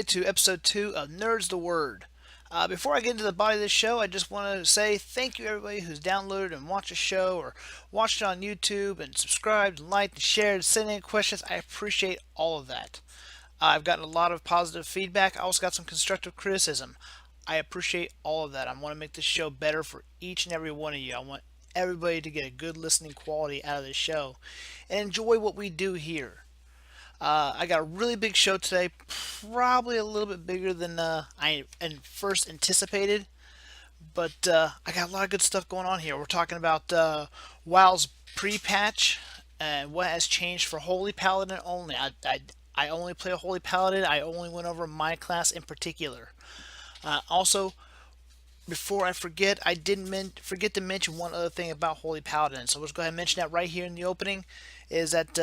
to episode 2 of Nerdz the Word. Before I get into the body of this show, I just want to say thank you everybody who's downloaded and watched the show or watched it on YouTube and subscribed and liked and shared and sent in questions. I appreciate all of that. I've gotten a lot of positive feedback. I also got some constructive criticism. I appreciate all of that. I want to make this show better for each and every one of you. I want everybody to get a good listening quality out of this show and enjoy what we do here. I got a really big show today, probably a little bit bigger than I first anticipated, but I got a lot of good stuff going on here. We're talking about WoW's pre-patch and what has changed for Holy Paladin only. I only play a Holy Paladin. I only went over my class in particular. Also, before I forget, I didn't forget to mention one other thing about Holy Paladin. So let's go ahead and mention that right here in the opening. Is that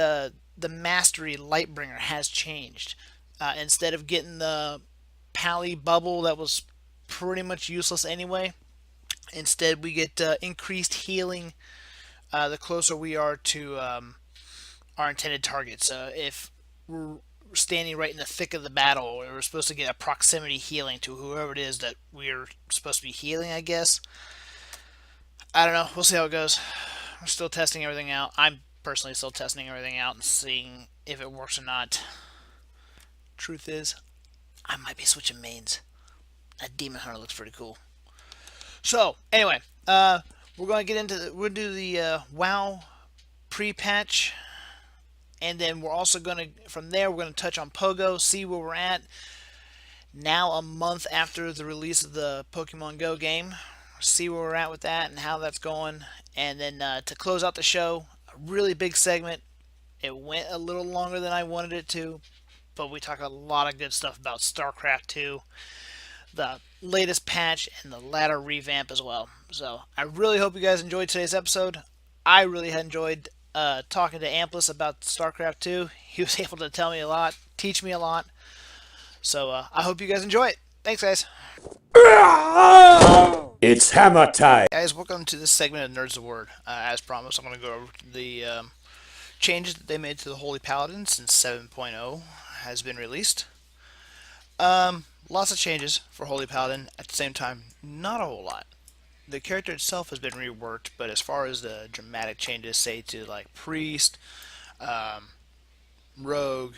the Mastery Lightbringer has changed. Instead of getting the Pally bubble that was pretty much useless anyway, instead we get increased healing the closer we are to our intended targets. If we're standing right in the thick of the battle, we're supposed to get a proximity healing to whoever it is that we're supposed to be healing, I guess. I don't know. We'll see how it goes. We're still testing everything out. I'm personally still testing everything out and seeing if it works or not. Truth is, I might be switching mains. That Demon Hunter looks pretty cool. So, anyway, we're going to get into we'll do the WoW pre-patch, and then we're also going to, from there, we're going to touch on PoGo, see where we're at now a month after the release of the Pokemon Go game, see where we're at with that and how that's going, and then to close out the show, a really big segment. It went a little longer than I wanted it to, but we talk a lot of good stuff about Starcraft 2, the latest patch, and the latter revamp as well. So I really hope you guys enjoyed today's episode. I really enjoyed talking to Ampliss about StarCraft 2. He was able to tell me a lot, teach me a lot. So I hope you guys enjoy it. Thanks, guys. It's hammer time! Guys, welcome to this segment of Nerdz the Word. As promised, I'm going to go over the changes that they made to the Holy Paladin since 7.0 has been released. Lots of changes for Holy Paladin. At the same time, not a whole lot. The character itself has been reworked, but as far as the dramatic changes, say to like Priest, Rogue,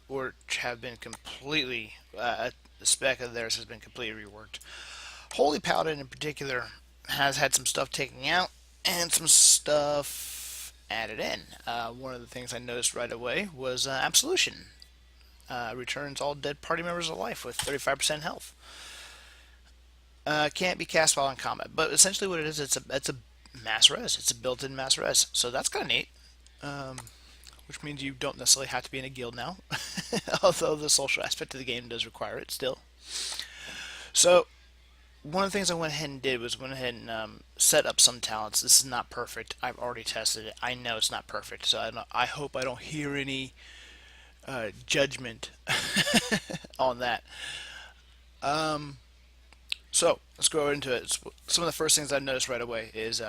or have been completely, the spec of theirs has been completely reworked. Holy Paladin in particular has had some stuff taken out and some stuff added in. One of the things I noticed right away was Absolution. Returns all dead party members to life with 35% health. Can't be cast while in combat, but essentially what it is, it's a mass res. It's a built-in mass res, so that's kind of neat. Which means you don't necessarily have to be in a guild now, although the social aspect of the game does require it still. So one of the things I went ahead and did was went ahead and set up some talents. This is not perfect. I've already tested it. I know it's not perfect, so I hope I don't hear any judgment on that. So let's go into it. Some of the first things I noticed right away is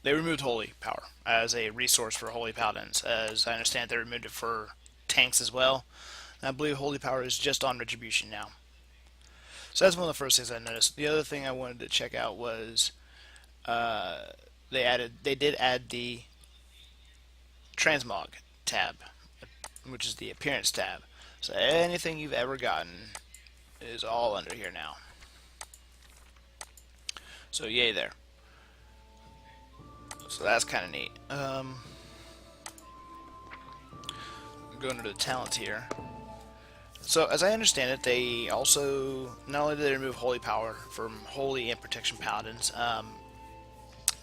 they removed Holy Power as a resource for Holy Paladins. As I understand, they removed it for tanks as well. And I believe Holy Power is just on Retribution now. So that's one of the first things I noticed. The other thing I wanted to check out was they did add the Transmog tab, which is the appearance tab. So anything you've ever gotten is all under here now. So yay there. So that's kind of neat. Going to the talents here. So as I understand it, they also, not only did they remove Holy Power from Holy and Protection Paladins,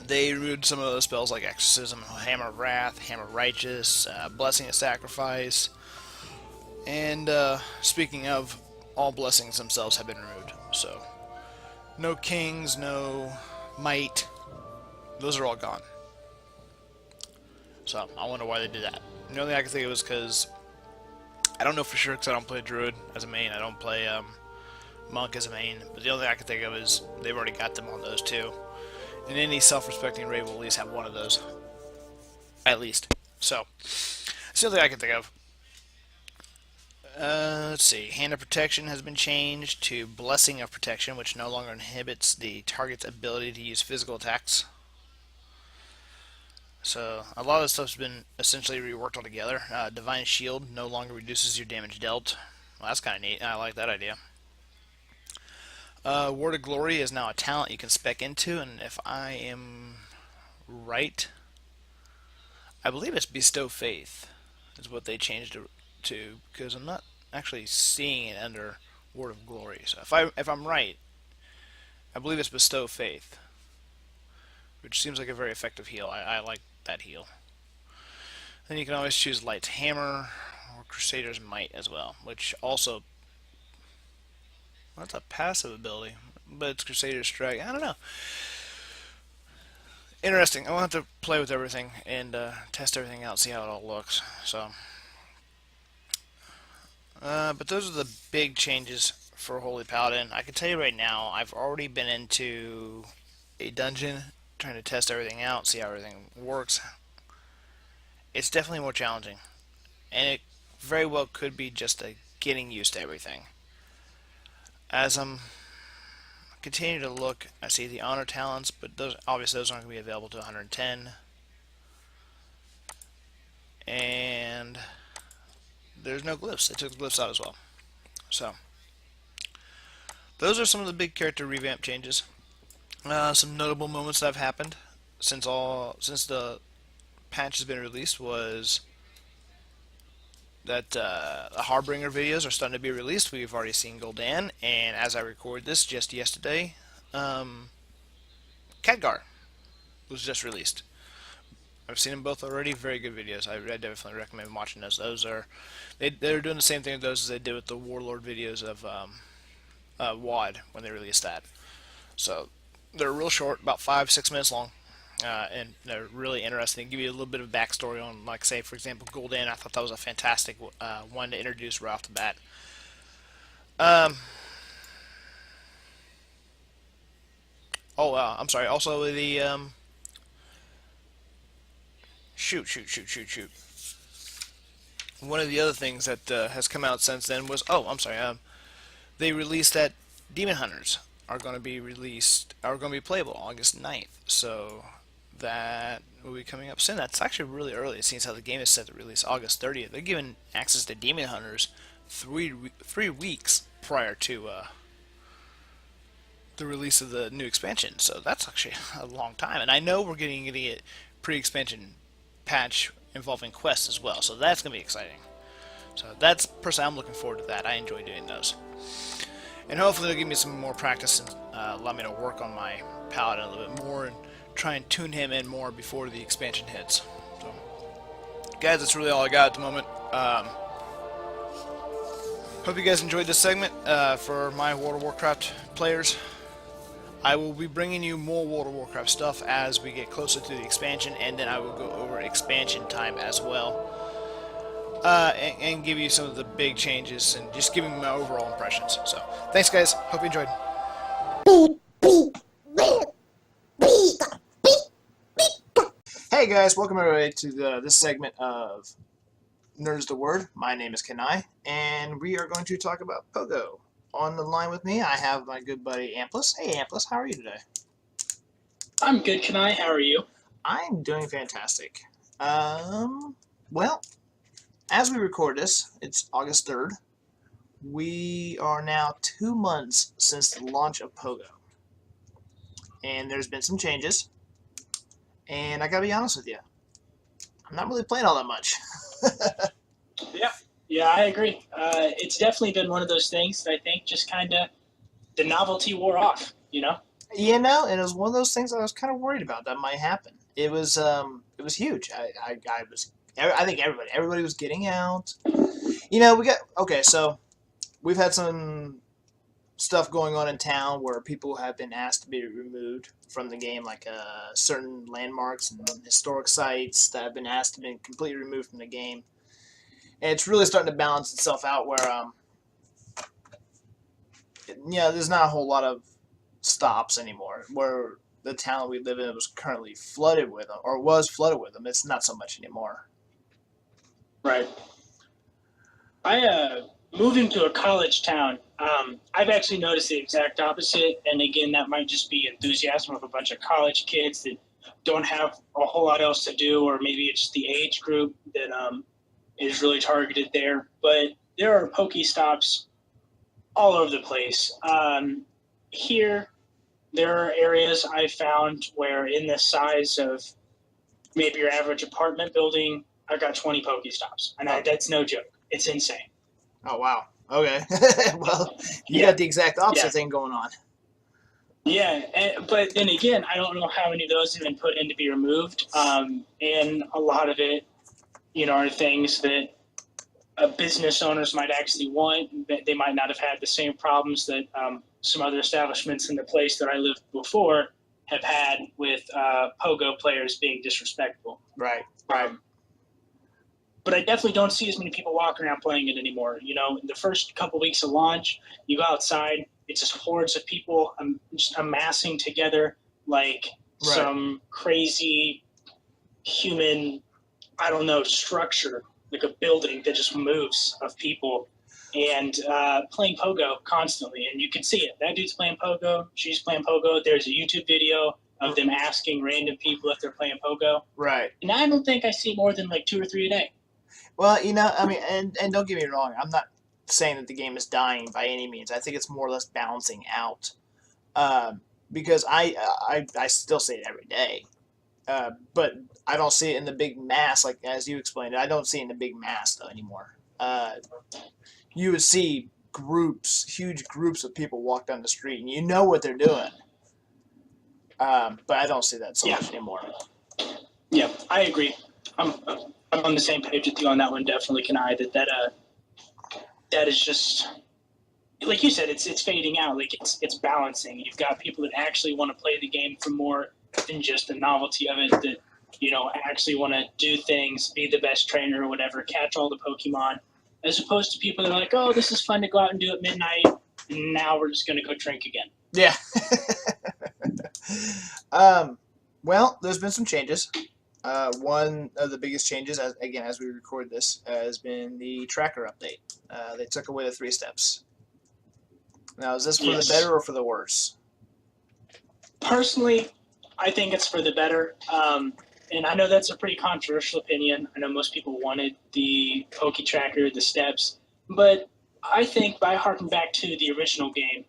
they removed some of those spells like Exorcism, Hammer of Wrath, Hammer of Righteous, Blessing of Sacrifice, and speaking of, all blessings themselves have been removed. So no Kings, no Might, those are all gone. So I wonder why they did that. The only thing I can think of was because I don't know for sure because I don't play Druid as a main. I don't play Monk as a main. But the only thing I can think of is they've already got them on those too. And any self-respecting raid will at least have one of those. At least. So, that's the only thing I can think of. Let's see. Hand of Protection has been changed to Blessing of Protection, which no longer inhibits the target's ability to use physical attacks. So a lot of this stuff's been essentially reworked altogether. Divine Shield no longer reduces your damage dealt. Well, that's kind of neat. I like that idea. Word of Glory is now a talent you can spec into, and if I am right, I believe it's Bestow Faith is what they changed it to, because I'm not actually seeing it under Word of Glory. So if I'm right, I believe it's Bestow Faith, which seems like a very effective heal. I like that heal. Then you can always choose Light's Hammer or Crusader's Might as well, which also, well, that's a passive ability, but it's Crusader's Strike. I don't know. Interesting. I'll have to play with everything and test everything out, see how it all looks. So, but those are the big changes for Holy Paladin. I can tell you right now, I've already been into a dungeon trying to test everything out, see how everything works. It's definitely more challenging, and it very well could be just a getting used to everything. As I'm continue to look, I see the honor talents, but those obviously those aren't going to be available to 110. And there's no glyphs. They took the glyphs out as well. So those are some of the big character revamp changes. Some notable moments that have happened since the patch has been released was that the Harbinger videos are starting to be released. We've already seen Gul'dan, and as I record this, just yesterday, Khadgar was just released. I've seen them both already. Very good videos. I definitely recommend watching those. They're doing the same thing with those as they did with the Warlord videos of WoD when they released that. So they're real short, about 5-6 minutes long. And they're really interesting. They give you a little bit of backstory on, like, say, for example, Gul'dan. I thought that was a fantastic one to introduce right off the bat. I'm sorry. Also, the shoot. One of the other things that has come out since then was, they released that Demon Hunters are going to be playable August 9th. So that will be coming up soon. That's actually really early. It seems how the game is set to release August 30th. They're giving access to Demon Hunters 3 weeks prior to the release of the new expansion. So that's actually a long time. And I know we're getting a pre-expansion patch involving quests as well. So that's going to be exciting. So that's personally, I'm looking forward to that. I enjoy doing those. And hopefully they'll give me some more practice and allow me to work on my paladin a little bit more and try and tune him in more before the expansion hits. So, guys, that's really all I got at the moment. Hope you guys enjoyed this segment for my World of Warcraft players. I will be bringing you more World of Warcraft stuff as we get closer to the expansion, and then I will go over expansion time as well. And give you some of the big changes and just giving my overall impressions. So, thanks, guys. Hope you enjoyed. Hey, guys. Welcome everybody to this segment of Nerdz the Word. My name is Kenai, and we are going to talk about PoGo. On the line with me, I have my good buddy Ampliss. Hey, Ampliss. How are you today? I'm good, Kenai. How are you? I'm doing fantastic. Well, as we record this, it's August 3rd. We are now 2 months since the launch of PoGo. And there's been some changes. And I gotta be honest with you, I'm not really playing all that much. Yeah, I agree. It's definitely been one of those things that I think just kind of the novelty wore off, you know? You know, and it was one of those things I was kind of worried about that might happen. It was huge. I think everybody was getting out. You know, so we've had some stuff going on in town where people have been asked to be removed from the game, like certain landmarks and historic sites that have been asked to be completely removed from the game. And it's really starting to balance itself out where, there's not a whole lot of stops anymore. Where the town we live in was currently flooded with them, or was flooded with them, it's not so much anymore. Right. I moving to a college town, I've actually noticed the exact opposite. And again, that might just be enthusiasm of a bunch of college kids that don't have a whole lot else to do, or maybe it's the age group that is really targeted there. But there are Pokestops all over the place. Here, there are areas I found where, in the size of maybe your average apartment building, I've got 20 Pokestops. And that's no joke. It's insane. Oh, wow. Okay. Well, you Yeah. got the exact opposite Yeah. thing going on. Yeah, but then again, I don't know how many of those have been put in to be removed. And a lot of it, are things that business owners might actually want. That they might not have had the same problems that some other establishments in the place that I lived before have had with PoGo players being disrespectful. Right. But I definitely don't see as many people walking around playing it anymore. In the first couple weeks of launch, you go outside, it's just hordes of people just amassing together like some crazy human, I don't know, structure, like a building that just moves of people, and playing Pogo constantly. And you can see it. That dude's playing Pogo. She's playing Pogo. There's a YouTube video of them asking random people if they're playing Pogo. Right. And I don't think I see more than like 2 or 3 a day. Well, I mean, and don't get me wrong, I'm not saying that the game is dying by any means. I think it's more or less balancing out, because I still see it every day, but I don't see it in the big mass, like as you explained it. I don't see it in the big mass though anymore. You would see huge groups of people walk down the street, and you know what they're doing, but I don't see that so much anymore. Yeah, I agree. I'm on the same page with you on that one. Definitely can I that is just, like you said, it's fading out. Like it's balancing. You've got people that actually want to play the game for more than just the novelty of it. That actually want to do things, be the best trainer or whatever, catch all the Pokemon, as opposed to people that are like, oh, this is fun to go out and do at midnight, and now we're just going to go drink again. Yeah. Well, there's been some changes. One of the biggest changes, as we record this, has been the tracker update. They took away the 3 steps. Now, is this for the better or for the worse? Personally, I think it's for the better. And I know that's a pretty controversial opinion. I know most people wanted the Poke Tracker, the steps, but I think by harking back to the original game,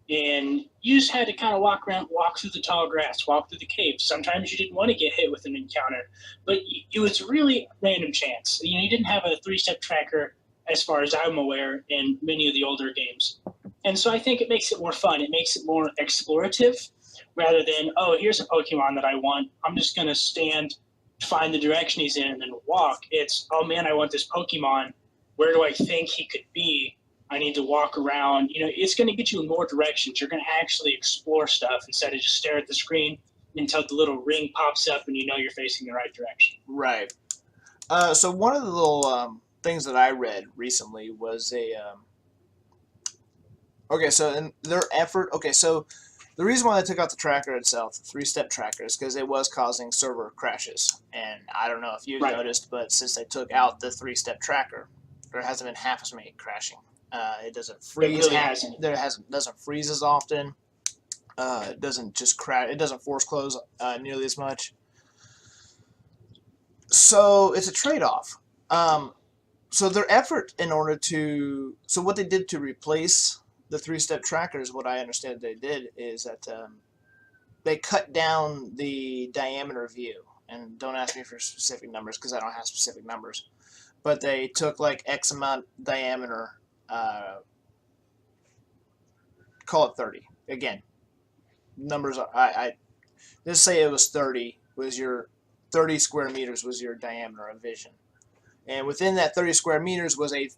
and you just had to kind of walk around, walk through the tall grass, walk through the caves. Sometimes you didn't want to get hit with an encounter, but it was really random chance. You didn't have a 3-step tracker, as far as I'm aware, in many of the older games. And so I think it makes it more fun. It makes it more explorative, rather than, oh, here's a Pokemon that I want. I'm just going to stand, find the direction he's in, and then walk. It's, oh, man, I want this Pokemon. Where do I think he could be? I need to walk around. It's going to get you in more directions. You're going to actually explore stuff instead of just stare at the screen until the little ring pops up and you're facing the right direction. Right. So one of the little things that I read recently was so in their effort, so the reason why they took out the tracker itself, the 3-step tracker, is because it was causing server crashes. And I don't know if you've noticed, but since they took out the 3-step tracker, there hasn't been half as many crashing. It doesn't freeze. Doesn't freeze as often. It doesn't just crash. It doesn't force close nearly as much. So it's a trade-off. So their effort so what they did to replace the 3-step trackers, what I understand they did is that they cut down the diameter view. And don't ask me for specific numbers because I don't have specific numbers. But they took like X amount diameter. Call it 30. Again, numbers are, I just say it was 30 was your 30 square meters was your diameter of vision, and within that 30 square meters was a,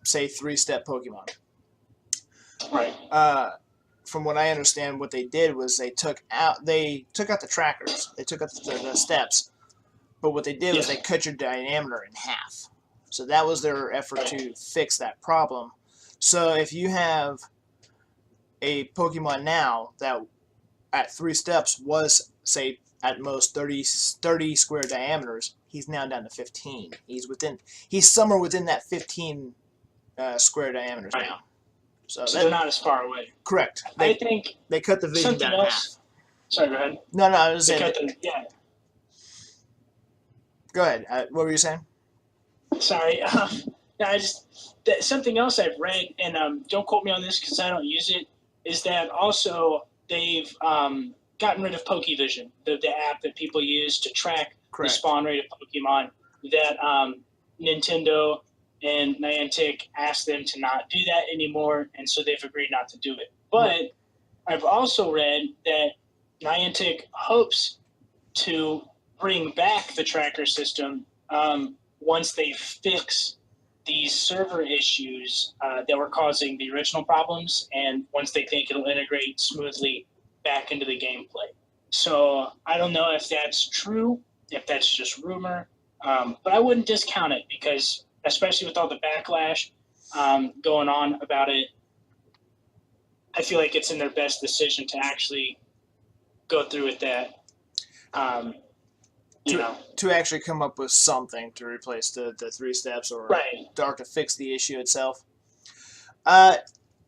say, 3-step Pokemon. Right. From what I understand, what they did was they took out the trackers, they took out the steps, but what they did was they cut your diameter in half. So that was their effort to fix that problem. So if you have a Pokemon now that at 3 steps was, say, at most 30 square diameters, he's now down to 15. He's somewhere within that 15 square diameters Right. now. So they're not as far away. correct. I think they cut the vision something down in half. else. Sorry, go ahead. No, I was They saying. cut yeah. Go ahead. What were you saying? Sorry. Something else I've read, and don't quote me on this because I don't use it, is that also they've gotten rid of PokeVision, the app that people use to track the spawn rate of Pokemon. That Nintendo and Niantic asked them to not do that anymore, and so they've agreed not to do it. But I've also read that Niantic hopes to bring back the tracker system once they fix these server issues that were causing the original problems, and once they think it'll integrate smoothly back into the gameplay. So I don't know if that's true, if that's just rumor, but I wouldn't discount it because, especially with all the backlash going on about it, I feel like it's in their best decision to actually go through with that. To actually come up with something to replace the 3 steps or to fix the issue itself.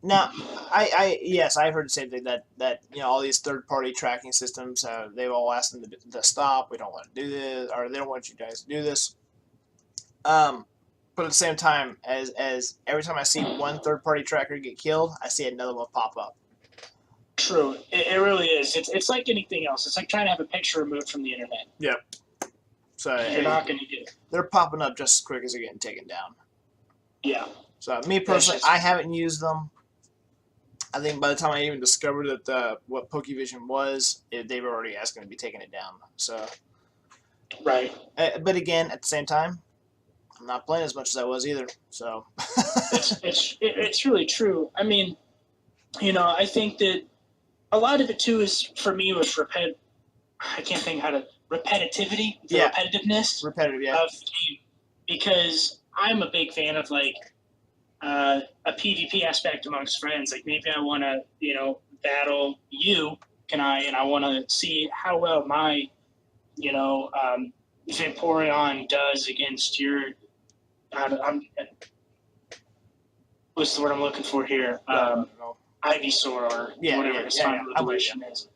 Now, yes, I've heard the same thing that all these third-party tracking systems, they've all asked them to stop. We don't want to do this, or they don't want you guys to do this. But at the same time, as every time I see one third-party tracker get killed, I see another one pop up. True, it really is. It's like anything else. It's like trying to have a picture removed from the internet. Yep. So you're not going to get it. They're popping up just as quick as they're getting taken down. Yeah. So me personally, I haven't used them. I think by the time I even discovered that what PokeVision was, they were already asking to be taking it down. So. Right. But again, at the same time, I'm not playing as much as I was either. So. it's really true. I mean, I think that a lot of it too is for me was I can't think how to repetitivity, repetitiveness of the game, because I'm a big fan of like a PvP aspect amongst friends. Like maybe I want to battle you, and I want to see how well my Vaporeon does against your. What's the word I'm looking for here? Ivysaur or whatever his final evolution is.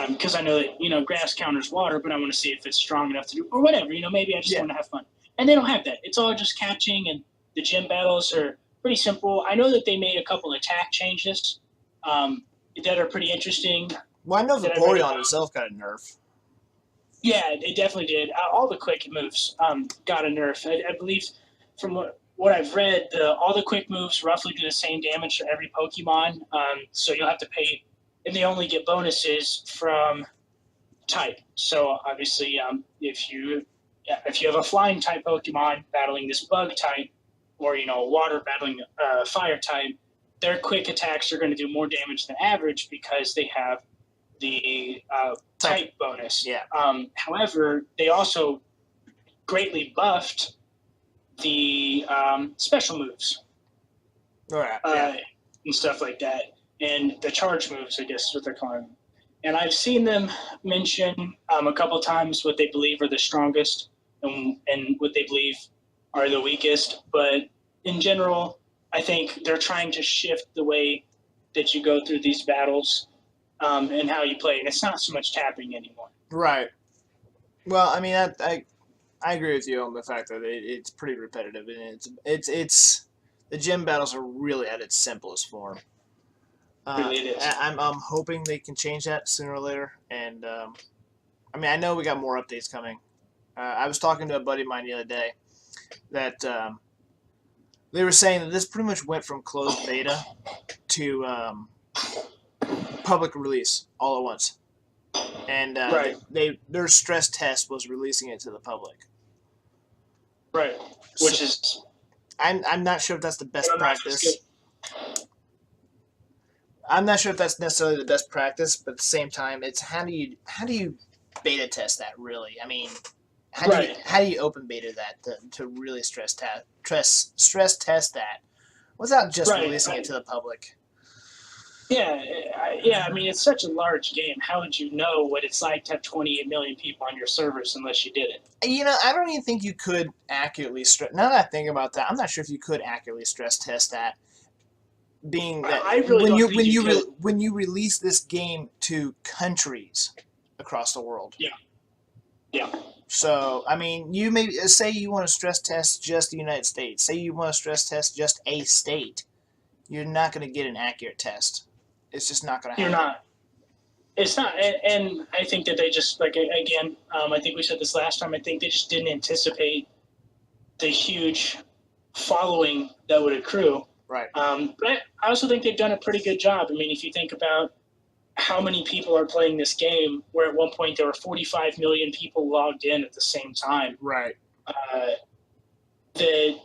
Because I know that, grass counters water, but I want to see if it's strong enough to do, or whatever, maybe I just want to have fun. And they don't have that. It's all just catching, and the gym battles are pretty simple. I know that they made a couple attack changes that are pretty interesting. Well, I know Vaporeon itself got a nerf. Yeah, it definitely did. All the quick moves got a nerf. I believe from what I've read, all the quick moves roughly do the same damage to every Pokemon, so you'll have to pay, and they only get bonuses from type. So obviously, if you have a flying type Pokemon battling this bug type, or water battling fire type, their quick attacks are going to do more damage than average because they have the type bonus. Yeah. However, they also greatly buffed the special moves. All right. And stuff like that. And the charge moves, I guess is what they're calling them. And I've seen them mention a couple times what they believe are the strongest and what they believe are the weakest. But in general, I think they're trying to shift the way that you go through these battles and how you play. And it's not so much tapping anymore. Right. Well, I mean, I agree with you on the fact that it's pretty repetitive, and it's the gym battles are really at its simplest form. Really it is. I'm hoping they can change that sooner or later, and I mean I know we got more updates coming. I was talking to a buddy of mine the other day that they were saying that this pretty much went from closed beta to public release all at once, and their stress test was releasing it to the public. Right, which is I'm not sure if that's the best practice. I'm not sure if that's necessarily the best practice, but at the same time, it's how do you beta test that really? I mean, how do you open beta that to really stress test that without just releasing it to the public? Yeah. I mean, it's such a large game. How would you know what it's like to have 28 million people on your servers unless you did it? I don't even think you could accurately stress. Now that I think about that, I'm not sure if you could accurately stress test that. Being that I really don't think when you could. when you release this game to countries across the world. Yeah. Yeah. So I mean, you may say you want to stress test just the United States. Say you want to stress test just a state. You're not going to get an accurate test. It's just not going to You're happen. not. It's not, and I think that they just like again. I think we said this last time. I think they just didn't anticipate the huge following that would accrue. Right. But I also think they've done a pretty good job. I mean, if you think about how many people are playing this game, where at one point there were 45 million people logged in at the same time. Right. That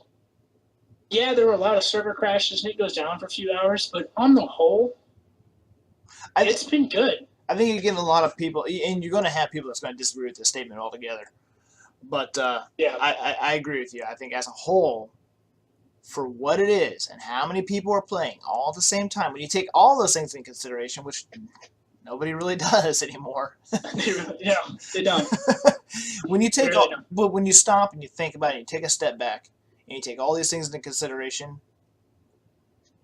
yeah, there were a lot of server crashes and it goes down for a few hours, but on the whole, it's been good. I think you're getting a lot of people, and you're going to have people that's going to disagree with this statement altogether. But Yeah. I agree with you. I think as a whole, for what it is and how many people are playing all at the same time, when you take all those things in consideration, which nobody really does anymore. Yeah, they don't. When you take They really but when you stop and you think about it, you take a step back and you take all these things into consideration,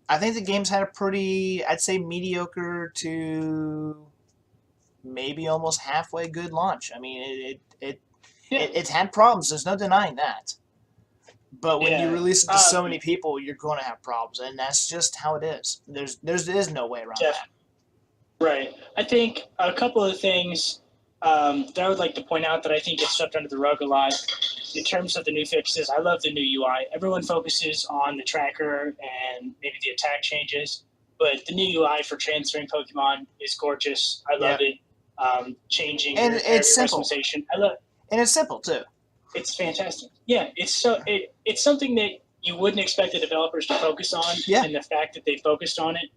I think the game's had a pretty, I'd say, mediocre to maybe almost halfway good launch. I mean, it's had problems. There's no denying that. But when you release it to so many people, you're going to have problems, and that's just how it is. There is no way around that. Right. I think a couple of things that I would like to point out that I think get swept under the rug a lot in terms of the new fixes. I love the new UI. Everyone focuses on the tracker and maybe the attack changes, but the new UI for transferring Pokemon is gorgeous. I love it. Changing and it's simple. Customization. I love. And it's simple too. It's fantastic. Yeah, it's something that you wouldn't expect the developers to focus on, and the fact that they focused on it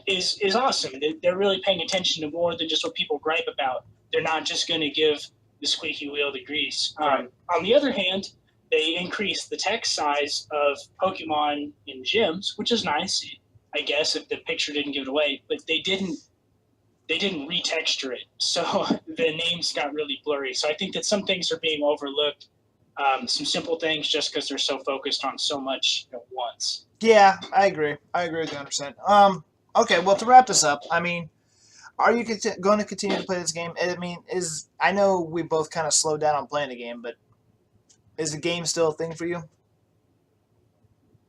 is awesome. They're really paying attention to more than just what people gripe about. They're not just going to give the squeaky wheel the grease. Right. On the other hand, they increased the text size of Pokemon in gyms, which is nice, I guess, if the picture didn't give it away. But they didn't retexture it, so the names got really blurry. So I think that some things are being overlooked, some simple things, just because they're so focused on so much at once. Yeah, I agree. I agree with you 100%. Okay, well, to wrap this up, I mean, are you going to continue to play this game? I mean, I know we both kind of slowed down on playing the game, but is the game still a thing for you?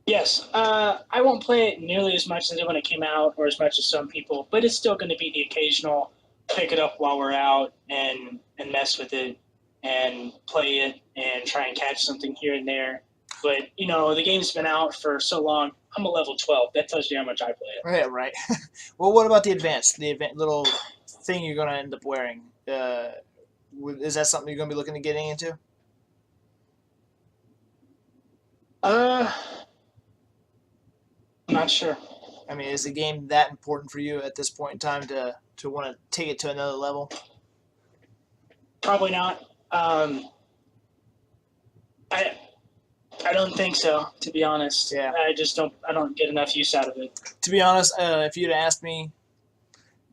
Yes. I won't play it nearly as much as I did when it came out, or as much as some people, but it's still going to be the occasional pick it up while we're out and mess with it and play it and try and catch something here and there. But, the game's been out for so long. I'm a level 12. That tells you how much I play it. Yeah, right. Well, what about the advanced little thing you're going to end up wearing? Is that something you're going to be looking to getting into? I'm not sure. I mean, is the game that important for you at this point in time to want to take it to another level? Probably not. I don't think so, to be honest. Yeah. I don't get enough use out of it. To be honest, if you'd asked me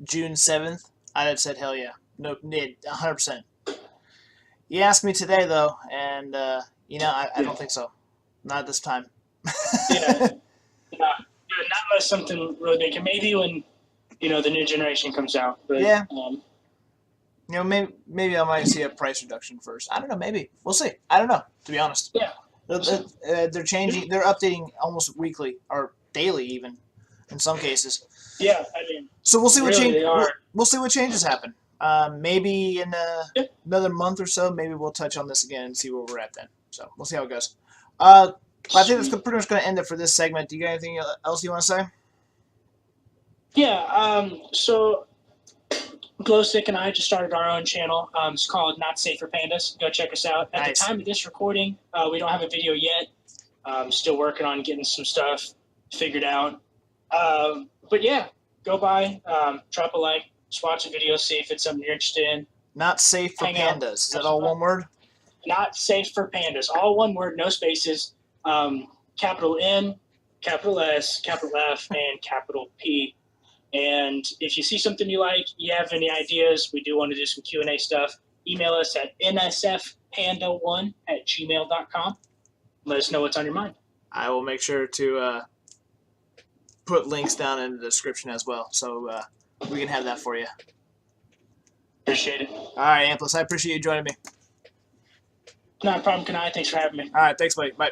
June 7th, I'd have said hell yeah. No, 100%. You asked me today, though, and, I don't think so. Not at this time. Yeah. Not unless something really big. Maybe when, the new generation comes out. But, yeah. Maybe I might see a price reduction first. I don't know. Maybe. We'll see. I don't know, to be honest. Yeah. They're changing. They're updating almost weekly or daily, even in some cases. Yeah, I mean. So we'll see what really we'll see what changes happen. Maybe in another month or so, maybe we'll touch on this again and see where we're at then. So we'll see how it goes. I think that's pretty much going to end it for this segment. Do you got anything else you want to say? Yeah. So Glowstick and I just started our own channel. It's called Not Safe for Pandas. Go check us out. At the time of this recording, we don't have a video yet. Still working on getting some stuff figured out. But yeah, go by, drop a like, just watch a video, see if it's something you're interested in. Not Safe for Pandas. Is that all one word? Not Safe for Pandas. All one word, no spaces. Capital N, capital S, capital F, and capital P. And if you see something you like, you have any ideas, we do want to do some Q&A stuff, email us at nsfpanda1@gmail.com. Let us know what's on your mind. I will make sure to put links down in the description as well, so we can have that for you. Appreciate it. All right, Amplis, I appreciate you joining me. Not a problem, Kanai. Thanks for having me. All right, thanks, buddy. Bye.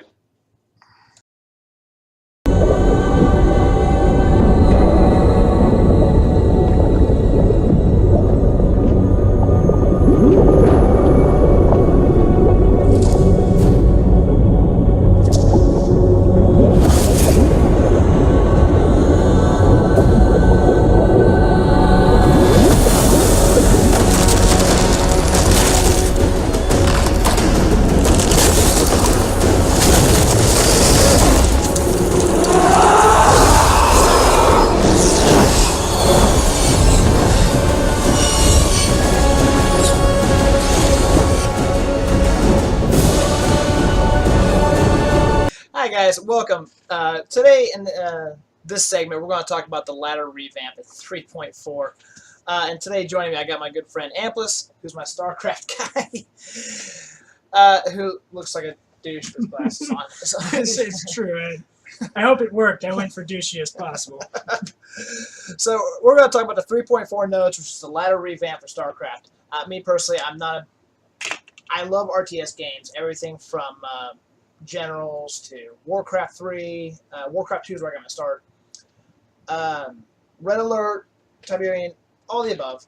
Hi guys, welcome. Today in this segment, we're going to talk about the ladder revamp at 3.4. And today joining me, I got my good friend Ampliss, who's my Starcraft guy, who looks like a douche with glasses on. So, It's true. I hope it worked. I went for douchey as possible. So we're going to talk about the 3.4 nodes, which is the ladder revamp for Starcraft. Me personally, I love RTS games, everything from Generals to Warcraft 3. Warcraft 2 is where I got my start. Red Alert, Tiberian, all the above.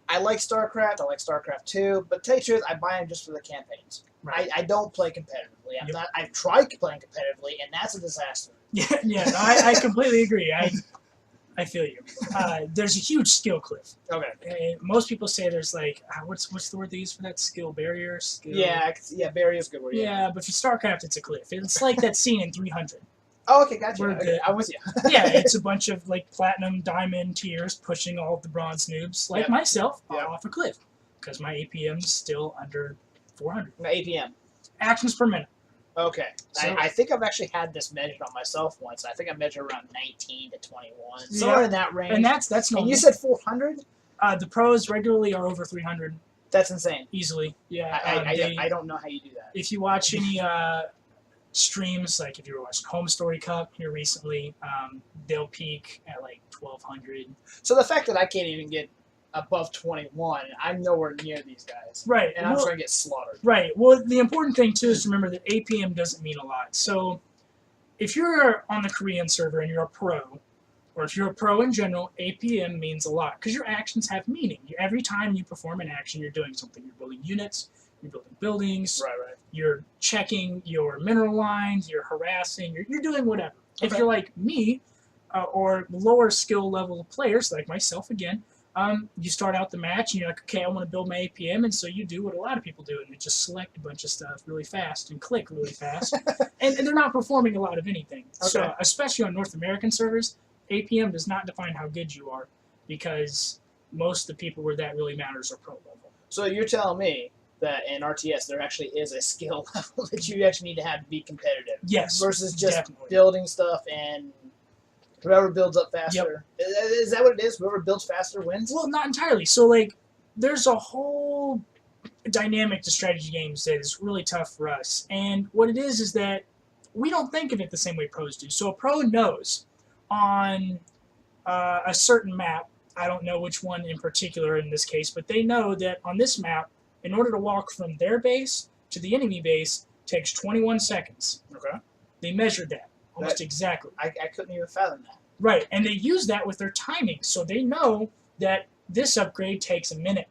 I like StarCraft. I like StarCraft 2. But to tell you the truth, I buy them just for the campaigns. Right. I don't play competitively. Yep. I've tried playing competitively, and that's a disaster. Yeah. No, I completely agree. I feel you. There's a huge skill cliff. Okay. Most people say there's like what's the word they use for that? Skill barrier. Yeah, barrier's a good word. Yeah, but for StarCraft, it's a cliff. It's like that scene in 300. Oh, okay, gotcha. Where Okay, I'm with you. Yeah, it's a bunch of like platinum, diamond tiers pushing all of the bronze noobs, like Yep. myself, Yep. off a cliff because my APM's still under 400 My APM. actions per minute. Okay. So- I think I've actually had this measured on myself once. I think I measured around 19 to 21. Somewhere in that range. And that's And normal. you said 400? The pros regularly are over 300 That's insane. easily. Yeah. I don't know how you do that. If you watch any streams, like if you were watching Home Story Cup here recently, they'll peak at like 1200. So the fact that I can't even get above 21, I'm nowhere near these guys. Right. And I'm well, just going to get slaughtered. Right. Well, the important thing too is to remember that APM doesn't mean a lot. So if you're on the Korean server and you're a pro, or if you're a pro in general, APM means a lot because your actions have meaning. Every time you perform an action, you're doing something. You're building units, you're building buildings, Right. you're checking your mineral lines, you're harassing, you're doing whatever. If Okay. you're like me, or lower skill level players like myself again, you start out the match and you're like, okay, I want to build my APM, and so you do what a lot of people do, and you just select a bunch of stuff really fast and click really fast, and they're not performing a lot of anything. So Okay. especially on North American servers, APM does not define how good you are because most of the people where that really matters are pro level. So you're telling me that in RTS there actually is a skill level that you actually need to have to be competitive. Yes, Versus just definitely. building stuff and whoever builds up faster. Is that what it is? Whoever builds faster wins? Well, not entirely. So, like, there's a whole dynamic to strategy games that is really tough for us. And what it is that we don't think of it the same way pros do. So a pro knows on a certain map, I don't know which one in particular in this case, but they know that on this map, in order to walk from their base to the enemy base takes 21 seconds. Okay. They measured that almost exactly. I couldn't even fathom that. Right, and they use that with their timing, so they know that this upgrade takes a minute,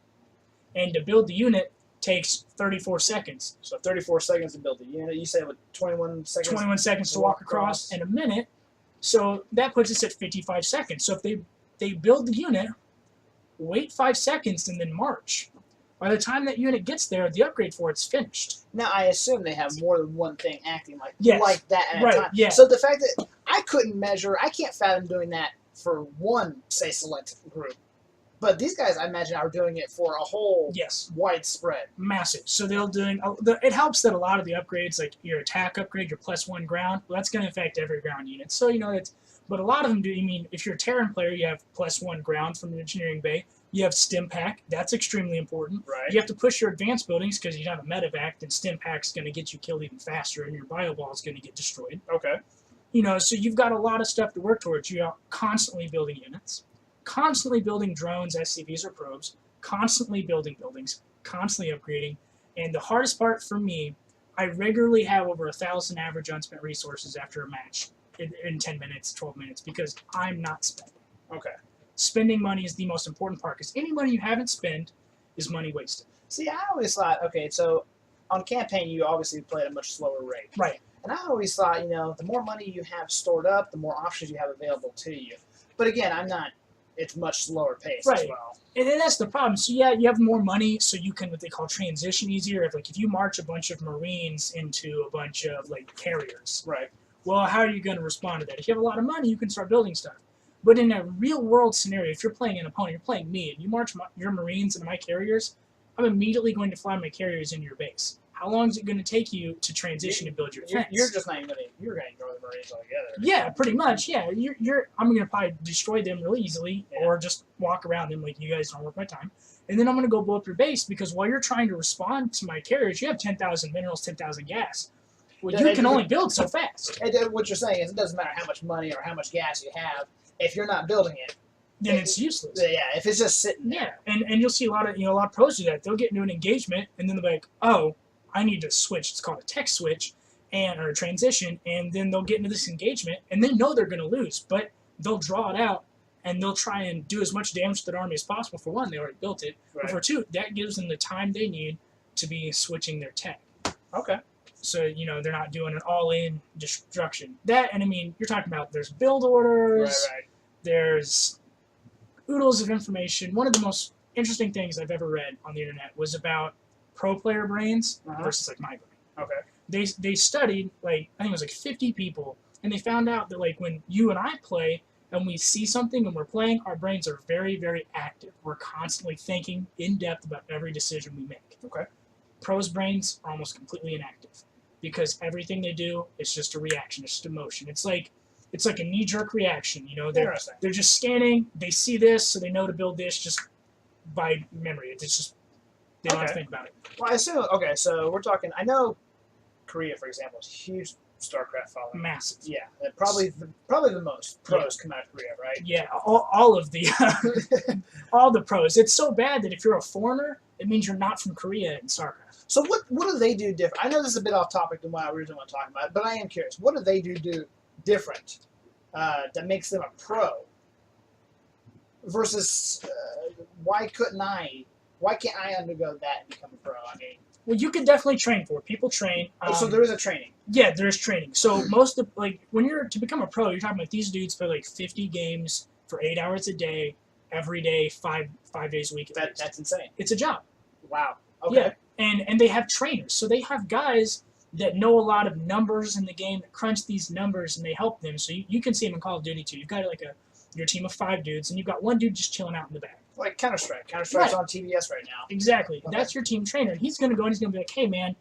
and to build the unit takes 34 seconds. So 34 seconds to build the unit. You said with 21 seconds? 21 seconds to walk across, and a minute, so that puts us at 55 seconds. So if they build the unit, wait 5 seconds, and then march. By the time that unit gets there, the upgrade for it's finished. Now, I assume they have more than one thing acting like that at Right, a time. yeah. So the fact that I couldn't measure, I can't fathom doing that for one, say, select group. But these guys, I imagine, are doing it for a whole Yes. widespread. Massive. So they'll doing. It helps that a lot of the upgrades, like your attack upgrade, your +1 ground, well, that's going to affect every ground unit. So it's But a lot of them do. I mean, if you're a Terran player, you have +1 ground from the engineering bay. You have stim pack. That's extremely important. Right. You have to push your advanced buildings because you have a medevac, and stim pack's going to get you killed even faster, and your bio ball is going to get destroyed. Okay. You know, so you've got a lot of stuff to work towards. You're constantly building units, constantly building drones, SCVs, or probes, constantly building buildings, constantly upgrading. And the hardest part for me, I regularly have over 1,000 average unspent resources after a match in 10 minutes, 12 minutes, because I'm not spending. Okay. Spending money is the most important part, because any money you haven't spent is money wasted. See, I always thought, okay, so on campaign, you obviously play at a much slower rate. Right. And I always thought, you know, the more money you have stored up, the more options you have available to you. But again, it's much slower pace as Right. well. And then that's the problem. So yeah, you have more money, so you can what they call transition easier. If you march a bunch of Marines into a bunch of like carriers, Right. well, how are you going to respond to that? If you have a lot of money, you can start building stuff. But in a real world scenario, if you're playing an opponent, you're playing me, and you march your Marines into my carriers, I'm immediately going to fly my carriers into your base. How long is it going to take you to transition and build your defense? You're just not even going to, you're going to ignore the Marines altogether. Yeah, pretty much. Yeah, I'm gonna probably destroy them really easily, or just walk around them like you guys don't worth my time. And then I'm gonna go blow up your base because while you're trying to respond to my carriers, you have 10,000 minerals, 10,000 gas. Well, you can only build so fast. And what you're saying is it doesn't matter how much money or how much gas you have if you're not building it. Then it's useless. Yeah, if it's just sitting there. Yeah, and you'll see a lot of pros do that. They'll get into an engagement and then they'll be like, oh, I need to switch. It's called a tech switch. Or a transition, and then they'll get into this engagement, and they know they're going to lose, but they'll draw it out, and they'll try and do as much damage to their army as possible. For one, they already built it. Right. But for two, that gives them the time they need to be switching their tech. Okay. So, they're not doing an all-in destruction. That, and I mean, you're talking about there's build orders, Right. there's oodles of information. One of the most interesting things I've ever read on the internet was about pro player brains versus like my brain. Okay. They studied, like, I think it was like 50 people, and they found out that, like, when you and I play and we see something and we're playing, our brains are very, very active. We're constantly thinking in depth about every decision we make. Okay. Pros' brains are almost completely inactive because everything they do is just a reaction, it's just emotion. It's like a knee-jerk reaction. They're just scanning, they see this, so they know to build this just by memory. It's just, they don't have to think about it. Well, I assume, okay, so we're talking, I know Korea, for example, is a huge StarCraft following. Massive. Yeah, probably the most pros come out of Korea, right? Yeah, all of the all the pros. It's so bad that if you're a foreigner, it means you're not from Korea in StarCraft. So what do they do different? I know this is a bit off topic than what I originally want to talk about, but I am curious. What do they do different that makes them a pro versus why can't I undergo that and become a pro? I mean, Well, you could definitely train for it. People train. so there is a training. Yeah, there's training. So most of when you're to become a pro, you're talking about these dudes play like 50 games for 8 hours a day, every day, five days a week. That's insane. It's a job. Wow. Okay. Yeah, and they have trainers. So they have guys that know a lot of numbers in the game that crunch these numbers and they help them. So you can see them in Call of Duty too. You've got like your team of 5 dudes, and you've got one dude just chilling out in the back. Like Counter-Strike. Counter-Strike's on TBS right now. Exactly. Okay. That's your team trainer. He's going to go and he's going to be like, hey, man,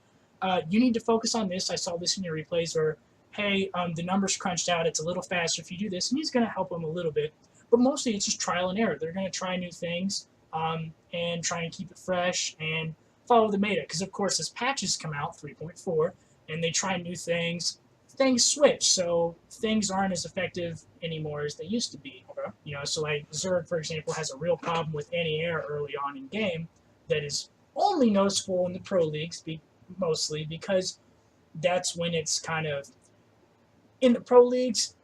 you need to focus on this. I saw this in your replays. Or, hey, the numbers crunched out. It's a little faster if you do this. And he's going to help them a little bit. But mostly it's just trial and error. They're going to try new things and try and keep it fresh and follow the meta. Because, of course, as patches come out, 3.4, and they try new things switch. So things aren't as effective anymore as they used to be. Okay. So like Zerg, for example, has a real problem with anti-air early on in game that is only noticeable in the pro leagues, mostly because that's when it's kind of in the pro leagues,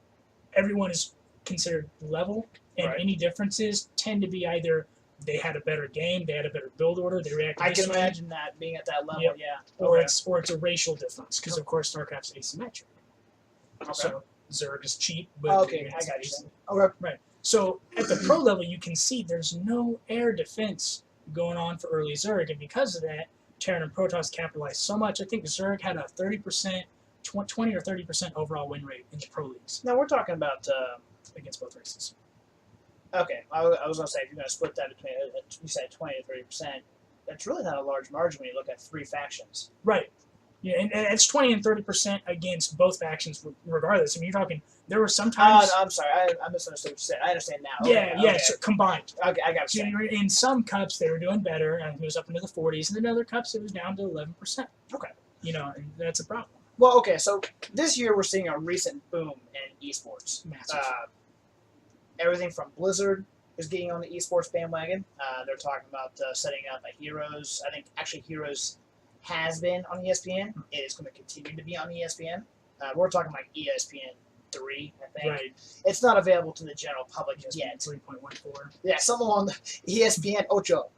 everyone is considered level, and Right. any differences tend to be either they had a better game, they had a better build order, they reacted. I can differently, imagine that being at that level. Yep. Yeah. or Okay. it's a racial difference because of course StarCraft's asymmetric. Okay. So Zerg is cheap, but Okay, I it's got you. asymmetric. Okay. So at the pro level, you can see there's no air defense going on for early Zerg, and because of that, Terran and Protoss capitalized so much. I think Zerg had a 30%, 20 or 30% overall win rate in the pro leagues Now we're talking about. against both races. Okay, I was going to say if you're going to split that between, you said 20 to 30%. That's really not a large margin when you look at 3 factions. Right. Yeah, and it's 20 and 30% against both factions, regardless. I mean, you're talking. There were sometimes. I'm sorry, I misunderstood what you said. I understand now. Yeah, Okay, yeah, okay. so combined. Okay, I got So you. in some cups they were doing better, and it was up into the 40s, and in other cups it was down to 11%. Okay. And that's a problem. Well, okay, so this year we're seeing a recent boom in esports. Massive. Everything from Blizzard is getting on the esports bandwagon. They're talking about setting up a Heroes. I think actually Heroes has been on ESPN. It is going to continue to be on ESPN. We're talking like ESPN 3, I think. Right. It's not available to the general public yet. 3.14. Yeah, something on the ESPN Ocho.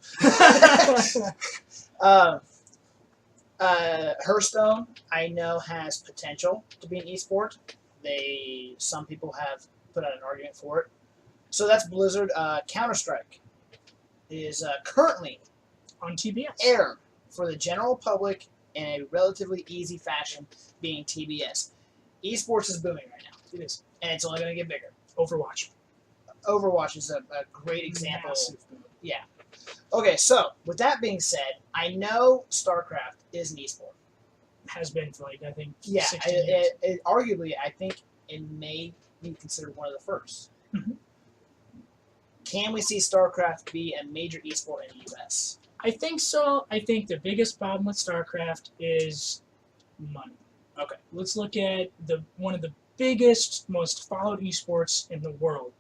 Hearthstone, I know, has potential to be an esport. Some people have put out an argument for it. So that's Blizzard. Counter-Strike is currently On TBS. aired for the general public in a relatively easy fashion, being TBS. Esports is booming right now. It is. And it's only going to get bigger. Overwatch. Overwatch is a great example. Massive boom. Yeah. Okay, so with that being said, I know Starcraft is an esport. Has been for I think 60 years. Arguably, I think it may be considered one of the first. Mm-hmm. Can we see Starcraft be a major esport in the U.S.? I think so. I think the biggest problem with StarCraft is money. Okay. Let's look at one of the biggest, most followed esports in the world,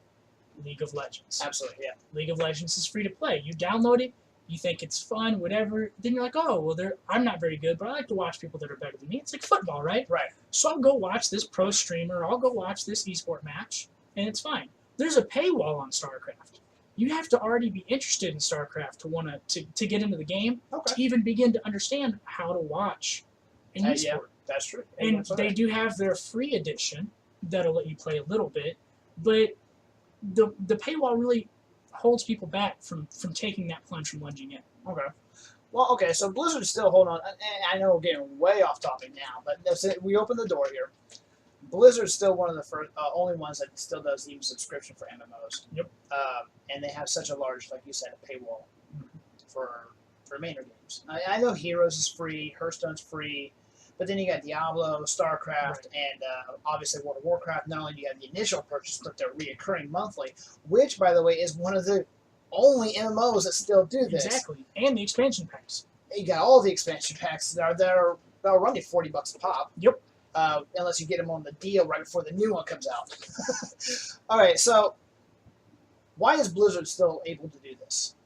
League of Legends. Absolutely, yeah. League of Legends is free to play. You download it, you think it's fun, whatever. Then you're like, oh, well, I'm not very good, but I like to watch people that are better than me. It's like football, right? Right. So I'll go watch this pro streamer. I'll go watch this esport match, and it's fine. There's a paywall on StarCraft. You have to already be interested in StarCraft to want to get into the game, Okay. to even begin to understand how to watch an esport. Yeah, that's true. And That's they right. do have their free edition that'll let you play a little bit, but the paywall really holds people back from taking that plunge from lunging in. Okay. Well, okay, so Blizzard is still holding on. And I know we're getting way off topic now, but we opened the door here. Blizzard's still one of the only ones that still does even subscription for MMOs. Yep. And they have such a large, like you said, a paywall for mainer games. I know Heroes is free, Hearthstone's free, but then you got Diablo, StarCraft, Right. and obviously World of Warcraft. Not only do you have the initial purchase, but they're reoccurring monthly, which, by the way, is one of the only MMOs that still do this. Exactly. And the expansion packs. You got all the expansion packs that'll run you $40 a pop. Yep. Unless you get them on the deal right before the new one comes out. All right, so why is Blizzard still able to do this?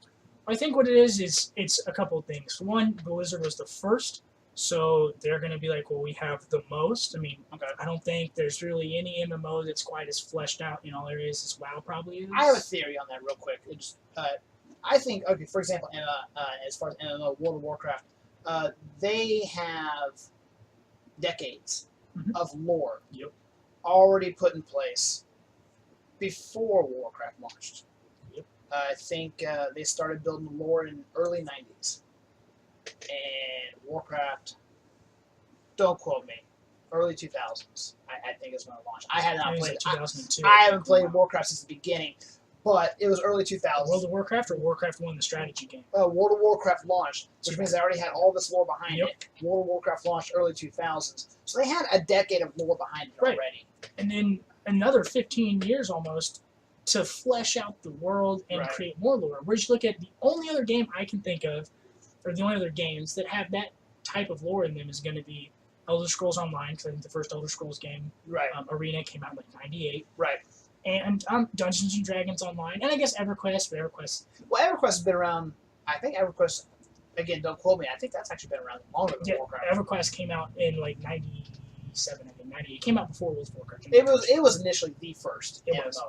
I think what it is it's a couple of things. For one, Blizzard was the first, so they're going to be like, well, we have the most. I mean, Okay. I don't think there's really any MMO that's quite as fleshed out in all areas as WoW probably is. I have a theory on that real quick. I think, okay, for example, as far as MMO, World of Warcraft, they have decades of lore Yep. already put in place before Warcraft launched. Yep. I think they started building lore in early 90s. And Warcraft, don't quote me, early 2000s, I think is when it launched. I have not I think played it's it. like 2002. I haven't played Warcraft since the beginning, but it was early 2000s. World of Warcraft or Warcraft 1, the strategy game? World of Warcraft launched, which means they already had all this lore behind Yep. it. World of Warcraft launched early 2000s, so they had a decade of lore behind it Right. already. And then another 15 years almost to flesh out the world and Right. create more lore. Whereas you look at the only other game I can think of, or the only other games that have that type of lore in them is going to be Elder Scrolls Online, because I think the first Elder Scrolls game, Right, Arena, came out in like 98. right. And Dungeons and Dragons Online, and I guess EverQuest, but EverQuest. Well, EverQuest has been around. I think EverQuest, again, don't quote me. I think that's actually been around longer than Yeah, Warcraft. EverQuest came out in like 97, I think 98. It came out before World of Warcraft. It was initially the first It MMO. was.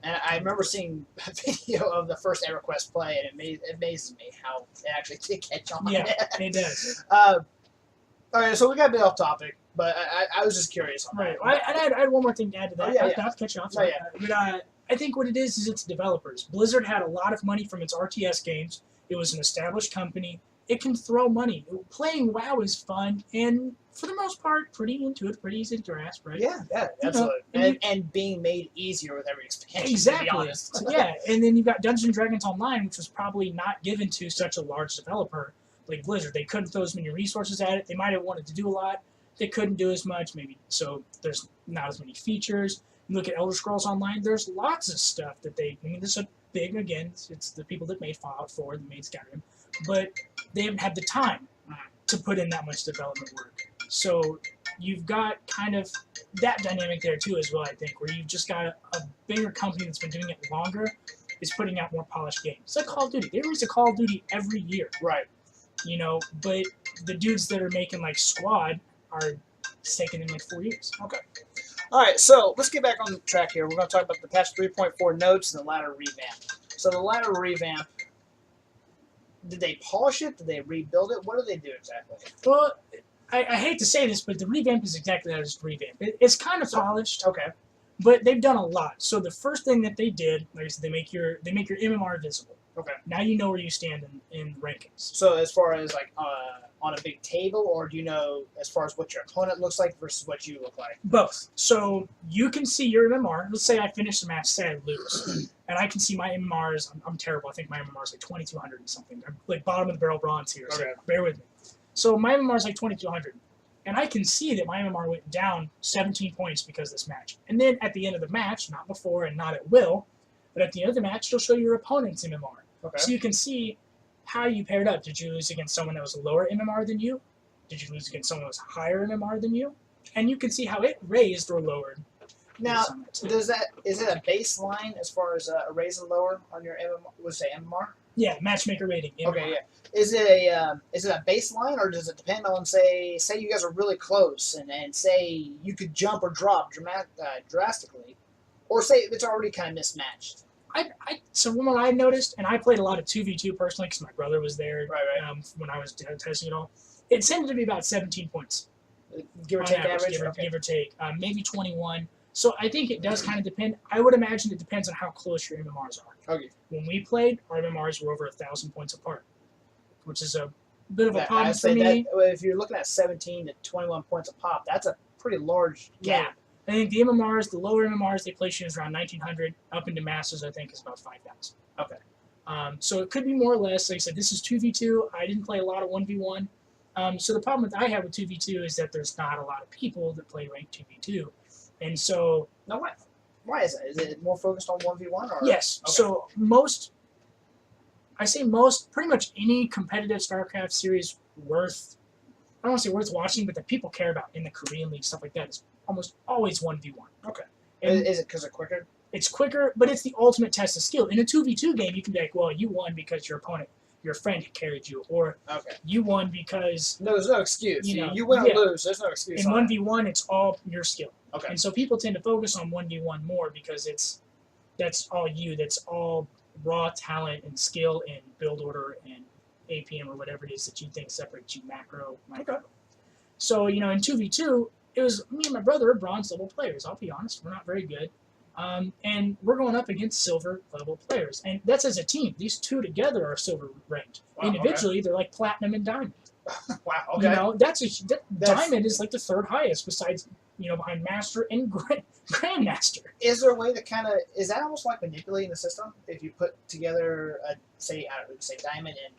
And I remember seeing a video of the first EverQuest play, and it amazes me how it actually did catch on. Yeah, it does. All right, so we got a bit off topic, but I was just curious on Right. that. I had one more thing to add to that. Oh, yeah, Not to cut you off. Oh, Sorry. yeah. But I think what it is it's developers. Blizzard had a lot of money from its RTS games. It was an established company. It can throw money. Playing WoW is fun, and for the most part, pretty intuitive, pretty easy to grasp, right? Yeah, You know, absolutely. And being made easier with every expansion, to be Exactly. honest. Yeah, and then you've got Dungeons and Dragons Online, which was probably not given to such a large developer, like Blizzard. They couldn't throw as many resources at it. They might have wanted to do a lot. They couldn't do as much, maybe. So there's not as many features. You look at Elder Scrolls Online, there's lots of stuff that I mean, this is a big, again, it's the people that made Fallout 4, that made Skyrim, but they haven't had the time to put in that much development work. So you've got kind of that dynamic there too as well, I think, where you've just got a bigger company that's been doing it longer is putting out more polished games. It's like Call of Duty. They release a Call of Duty every year. Right. You know, but the dudes that are making like Squad are taking in like 4 years. Okay. All right, so let's get back on the track here. We're going to talk about the patch 3.4 notes and the ladder revamp. So the ladder revamp, did they polish it? Did they rebuild it? What do they do exactly? Well, I hate to say this, but the revamp is exactly that, it's revamp. It's kind of polished, Okay. but they've done a lot. So the first thing that they did, like I said, they make your MMR visible. Okay. Now you know where you stand in rankings. So as far as like on a big table, or do you know as far as what your opponent looks like versus what you look like? Both. So you can see your MMR. Let's say I finish the match, say I lose, and I can see my MMR is, I'm terrible. I think my MMR is like 2,200 and something. I'm like bottom of the barrel bronze here, so Okay. bear with me. So my MMR is like 2,200, and I can see that my MMR went down 17 points because of this match. And then at the end of the match, not before and not at will, but at the end of the match, you'll show your opponent's MMR. Okay. So you can see how you paired up. Did you lose against someone that was lower MMR than you? Did you lose against someone that was higher MMR than you? And you can see how it raised or lowered. Now, is it a baseline as far as a raise and lower on your MMR? Would say MMR? Yeah, matchmaker rating. MMR. Okay, yeah. Is it a baseline, or does it depend on say you guys are really close and say you could jump or drop drastically, or say it's already kind of mismatched? So what I noticed, and I played a lot of 2v2 personally because my brother was there Right. when I was testing it all, it tended to be about 17 points. Give or On take average, average? give or take, maybe 21. So I think it does kind of depend. I would imagine it depends on how close your MMRs are. Okay. When we played, our MMRs were over 1,000 points apart, which is a bit of a I'd problem for say me. that if you're looking at 17 to 21 points a pop, that's a pretty large gap. I think the MMRs, the lower MMRs, they place you around 1,900. Up into Masters, I think, is about 5,000. Okay. So it could be more or less. Like I said, this is 2v2. I didn't play a lot of 1v1. So the problem that I have with 2v2 is that there's not a lot of people that play ranked 2v2. And so... No, why is that? Is it more focused on 1v1? Or? Yes. Okay. So pretty much any competitive StarCraft series worth, I don't want to say worth watching, but that people care about in the Korean League, stuff like that, is almost always 1v1. Okay. And Is it because it's quicker? it's quicker, but it's the ultimate test of skill. In a 2v2 game, you can be like, well, you won because your opponent, your friend carried you, or Okay. you won because No, there's no excuse. You know, You win yeah. or lose. There's no excuse. in on 1v1, it's all your skill. Okay. And so people tend to focus on 1v1 more because that's all you. That's all raw talent and skill and build order and APM or whatever it is that you think separates you macro. Okay. So, in 2v2, it was me and my brother are bronze level players. I'll be honest, we're not very good. And we're going up against silver level players. And that's as a team. These two together are silver ranked. Wow, Individually, they're like platinum and diamond. Wow. Okay. That's That's- diamond is like the third highest besides, behind master and grandmaster. Is there a way to kind of, is that almost like manipulating the system? If you put together, say diamond and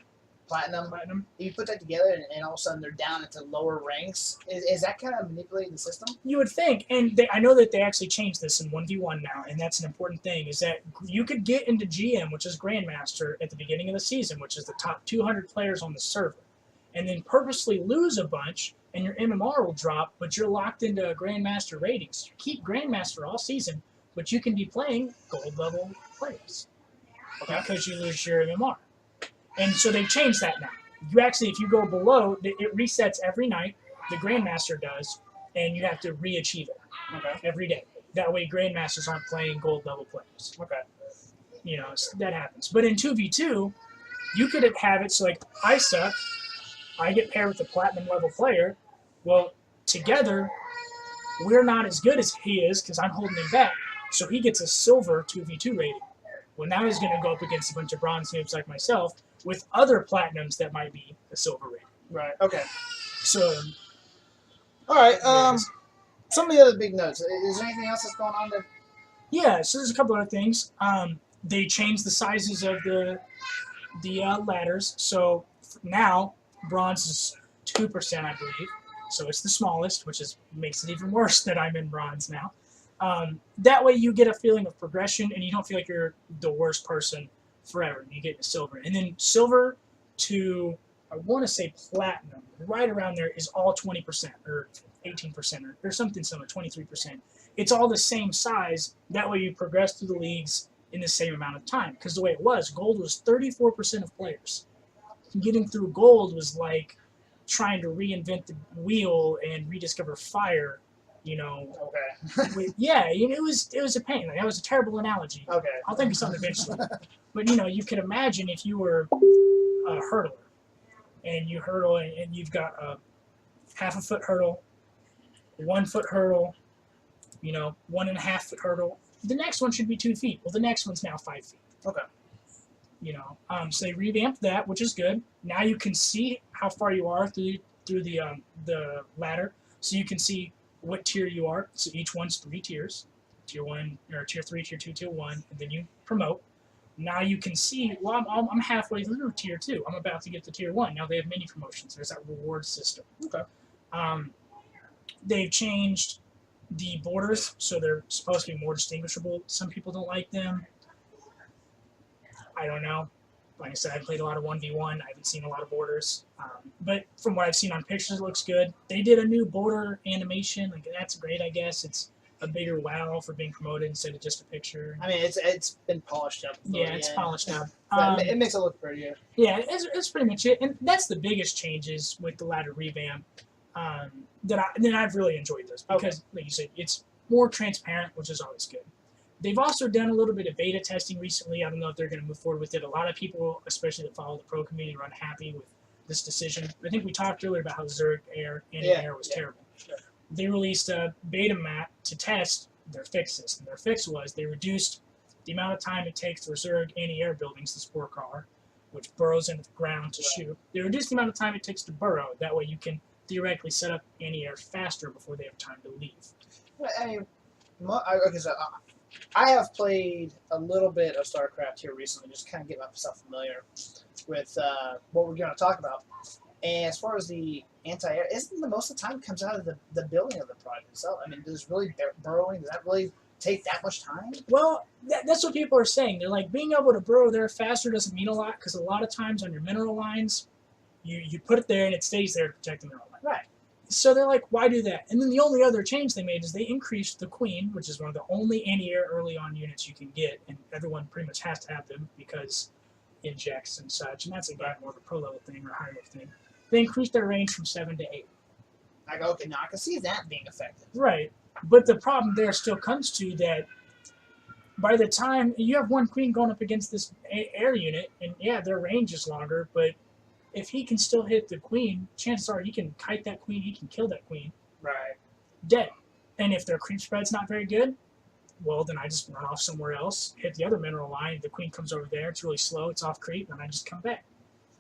platinum, if you put that together and all of a sudden they're down into lower ranks, is that kind of manipulating the system? You would think, and I know that they actually changed this in 1v1 now, and that's an important thing, is that you could get into GM, which is Grandmaster, at the beginning of the season, which is the top 200 players on the server, and then purposely lose a bunch, and your MMR will drop, but you're locked into a Grandmaster ratings. You keep Grandmaster all season, but you can be playing gold level players because you lose your MMR. And so they've changed that now. You actually, if you go below, it resets every night. The Grandmaster does, and you have to re-achieve it every day. That way, Grandmasters aren't playing gold level players. Okay. So that happens. But in 2v2, you could have it so like I suck, I get paired with a platinum level player. Well, together, we're not as good as he is because I'm holding him back. So he gets a silver 2v2 rating. Well, now he's going to go up against a bunch of bronze noobs like myself with other platinums that might be a silver rating. Right. Okay. So, All right. Some of the other big notes. Is there anything else that's going on there? yeah, so there's a couple other things. They changed the sizes of the ladders. So now Bronze is 2%, I believe. So it's the smallest, which makes it even worse that I'm in bronze now. That way you get a feeling of progression, and you don't feel like you're the worst person forever. You get to silver. And then silver to, I want to say platinum, right around there is all 20%, or 18%, or something similar, 23%. It's all the same size. That way you progress through the leagues in the same amount of time. Because the way it was, gold was 34% of players. Getting through gold was like trying to reinvent the wheel and rediscover fire, you know. Okay. Yeah, you know, it was a pain. Like, that was a terrible analogy. Okay. I'll think of something eventually. But you know, you could imagine if you were a hurdler, and you hurdle, and you've got a half a foot hurdle, 1 foot hurdle, you know, 1.5 foot hurdle. The next one should be 2 feet. Well, the next one's now 5 feet. Okay. You know, so they revamped that, which is good. Now you can see how far you are through the ladder, so you can see what tier you are. So each one's 3 tiers: tier 1, or tier 3, tier 2, tier 1, and then you promote. Now you can see, well, I'm halfway through tier 2. I'm about to get to tier 1. Now they have mini promotions. There's that reward system. Okay. They've changed the borders, so they're supposed to be more distinguishable. Some people don't like them. I don't know. Like I said, I played a lot of 1v1. I haven't seen a lot of borders. But from what I've seen on pictures, it looks good. They did a new border animation. Like, that's great, I guess. It's a bigger WoW for being promoted instead of just a picture. I mean, it's been polished up. Yeah, it's polished up. It makes it look prettier. Yeah, it's pretty much it. And that's the biggest changes with the ladder revamp. Then I've really enjoyed this because, like you said, it's more transparent, which is always good. They've also done a little bit of beta testing recently. I don't know if they're going to move forward with it. A lot of people, especially that follow the pro community, are unhappy with this decision. I think we talked earlier about how Zerg Air and Air was terrible. Sure. They released a beta map to test their fixes. And their fix was they reduced the amount of time it takes for Zerg anti-air buildings, the spore crawler, which burrows into the ground to shoot. They reduced the amount of time it takes to burrow. That way you can theoretically set up anti-air faster before they have time to leave. I mean, okay, so I have played a little bit of Starcraft here recently, just kind of get myself familiar with what we're going to talk about. And as far as the anti-air, isn't the most of the time it comes out of the building of the project itself? I mean, does really burrowing, does that really take that much time? Well, that's what people are saying. They're like, being able to burrow there faster doesn't mean a lot, because a lot of times on your mineral lines, you put it there and it stays there to protect the mineral line. Right. So they're like, why do that? And then the only other change they made is they increased the Queen, which is one of the only anti-air early on units you can get, and everyone pretty much has to have them because injects and such, and that's again more of a pro level thing or high level thing. They increased their range from 7 to 8. I go, okay, now I can see that being effective. Right, but the problem there still comes to that by the time you have one Queen going up against this air unit, and yeah, their range is longer, but if he can still hit the Queen, chances are he can kite that Queen, he can kill that Queen. Right. Dead. And if their creep spread's not very good, well, then I just run off somewhere else, hit the other mineral line, the Queen comes over there, it's really slow, it's off creep, and I just come back.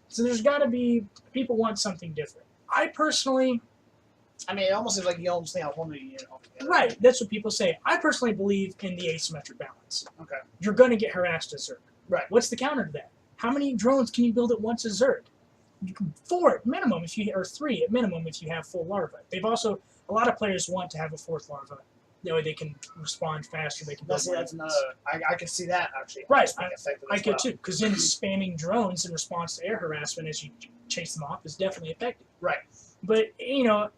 So there's got to be, people want something different. I personally... I mean, it almost seems like you almost think a whole new unit altogether. Right, that's what people say. I personally believe in the asymmetric balance. Okay. You're going to get harassed as Zerg. Right. What's the counter to that? How many drones can you build at once as Zerg? 4 at minimum, or 3 at minimum if you have full larva. They've also, a lot of players want to have a 4th larva. That way they can respond faster. They can build That's another. I can see that actually. Right, I could too, because then spamming drones in response to air harassment as you chase them off is definitely effective. Right. But you know,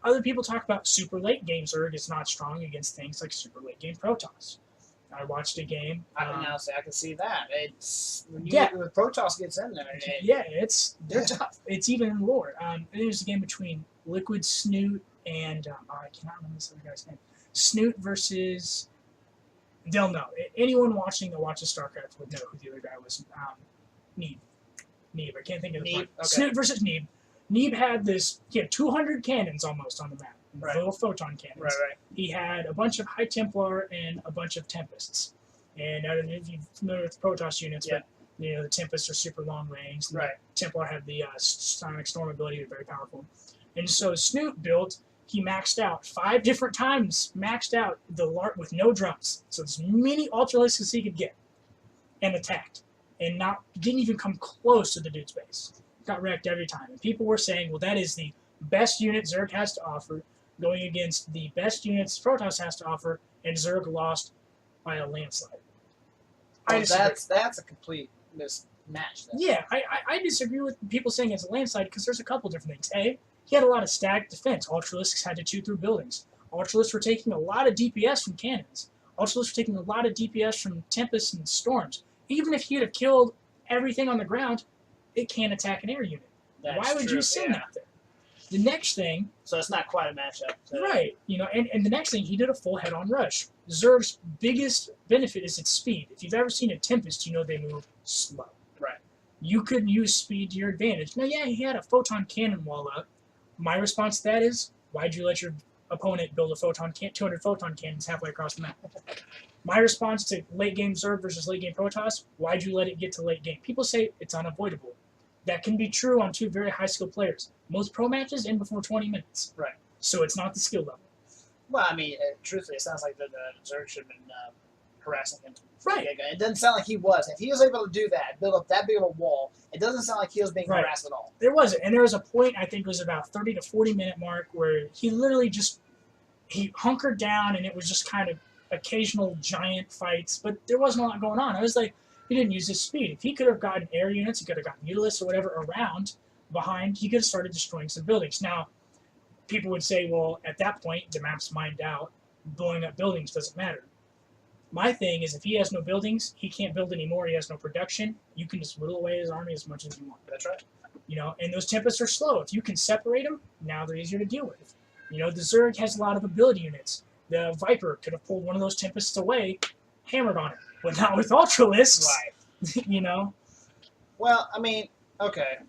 other people talk about super late game Zerg is not strong against things like super late game Protoss. I watched a game. I can now say I can see that. It's when Protoss gets in there. They're tough. It's even in lore. There's a game between Liquid Snoot and I cannot remember this other guy's name. Snoot versus. They'll know. Anyone watching that watches StarCraft would know who the other guy was. Neeb. I can't think of the name. Okay. Snoot versus Neeb. Neeb had he had 200 cannons almost on the map. Right. Little photon cannons. Right. He had a bunch of High Templar and a bunch of Tempests. And I don't know if you're familiar with Protoss units, but you know the Tempests are super long range. Right. The Templar have the Sonic Storm ability, they're very powerful. And so Snoot built, he maxed out 5 different times, maxed out the LARP with no drones. So as many ultralisks as he could get. And attacked. And didn't even come close to the dude's base. got wrecked every time. And people were saying, well, that is the best unit Zerg has to offer, going against the best units Protoss has to offer, and Zerg lost by a landslide. Well, that's a complete mismatch. Then. Yeah, I disagree with people saying it's a landslide because there's a couple different things. A, he had a lot of stacked defense. Ultralisks had to chew through buildings. Ultralisks were taking a lot of DPS from cannons. Ultralisks were taking a lot of DPS from Tempests and Storms. Even if he'd have killed everything on the ground, it can't attack an air unit. Why would you send that there? The next thing... So it's not quite a matchup. So. Right. And the next thing, he did a full head-on rush. Zerg's biggest benefit is its speed. If you've ever seen a Tempest, you know they move slow. Right. You could use speed to your advantage. Now, yeah, he had a photon cannon wall up. My response to that is, why'd you let your opponent build a 200 photon cannons halfway across the map? My response to late-game Zerg versus late-game Protoss, why'd you let it get to late game? People say it's unavoidable. That can be true on two very high-skilled players. Most pro matches end before 20 minutes. Right. So it's not the skill level. Well, I mean, truthfully, it sounds like the Zerg should have been harassing him. Right. It doesn't sound like he was. If he was able to do that, build up that big of a wall, it doesn't sound like he was being harassed at all. There wasn't. And there was a point, I think it was about 30 to 40 minute mark, where he literally he hunkered down, and it was just kind of occasional giant fights, but there wasn't a lot going on. I was like, he didn't use his speed. If he could have gotten air units, he could have gotten Mutalisks or whatever around behind, he could have started destroying some buildings. Now, people would say, well, at that point, the map's mined out. Blowing up buildings doesn't matter. My thing is, if he has no buildings, he can't build anymore, he has no production, you can just whittle away his army as much as you want. That's right. And those Tempests are slow. If you can separate them, now they're easier to deal with. The Zerg has a lot of ability units. The Viper could have pulled one of those Tempests away, hammered on it, but not with Ultralisks. Right. Well, I mean, okay.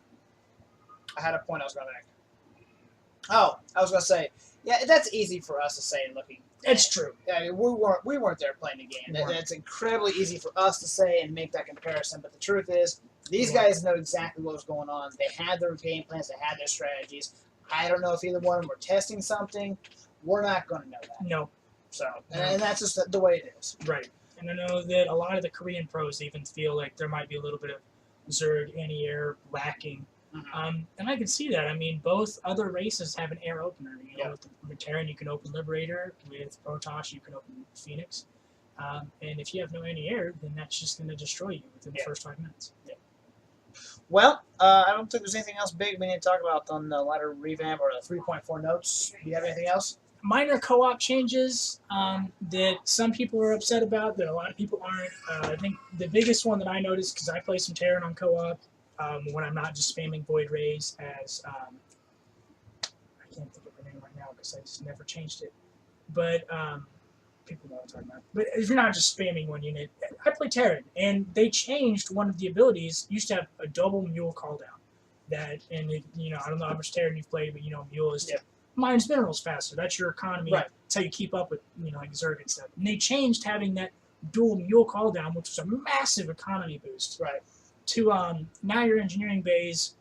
I had a point I was going to make. Oh, I was going to say, yeah, that's easy for us to say looking. It's true. Yeah, we weren't there playing the game. It's incredibly easy for us to say and make that comparison, but the truth is, these guys know exactly what was going on. They had their game plans. They had their strategies. I don't know if either one of them were testing something. We're not going to know that. No. So, and that's just the way it is. Right. And I know that a lot of the Korean pros even feel like there might be a little bit of Zerg anti-air lacking. Mm-hmm. And I can see that. I mean, both other races have an air opener. With Terran, you can open Liberator. With Protoss, you can open Phoenix. And if you have no anti-air, then that's just going to destroy you within the first 5 minutes. Yeah. Well, I don't think there's anything else big we need to talk about on the ladder revamp or the 3.4 notes. Do you have anything else? Minor co-op changes that some people are upset about, that a lot of people aren't. I think the biggest one that I noticed, because I play some Terran on co-op, when I'm not just spamming Void Rays as, I can't think of her name right now because I just never changed it. But people know what I'm talking about. But if you're not just spamming one unit, I play Terran, and they changed one of the abilities. Used to have a double Mule call down. I don't know how much Terran you've played, but Mule is mines minerals faster. That's your economy. Right. That's how you keep up with like Zerg and stuff. And they changed having that dual Mule call down, which was a massive economy boost. Right. To now your engineering bays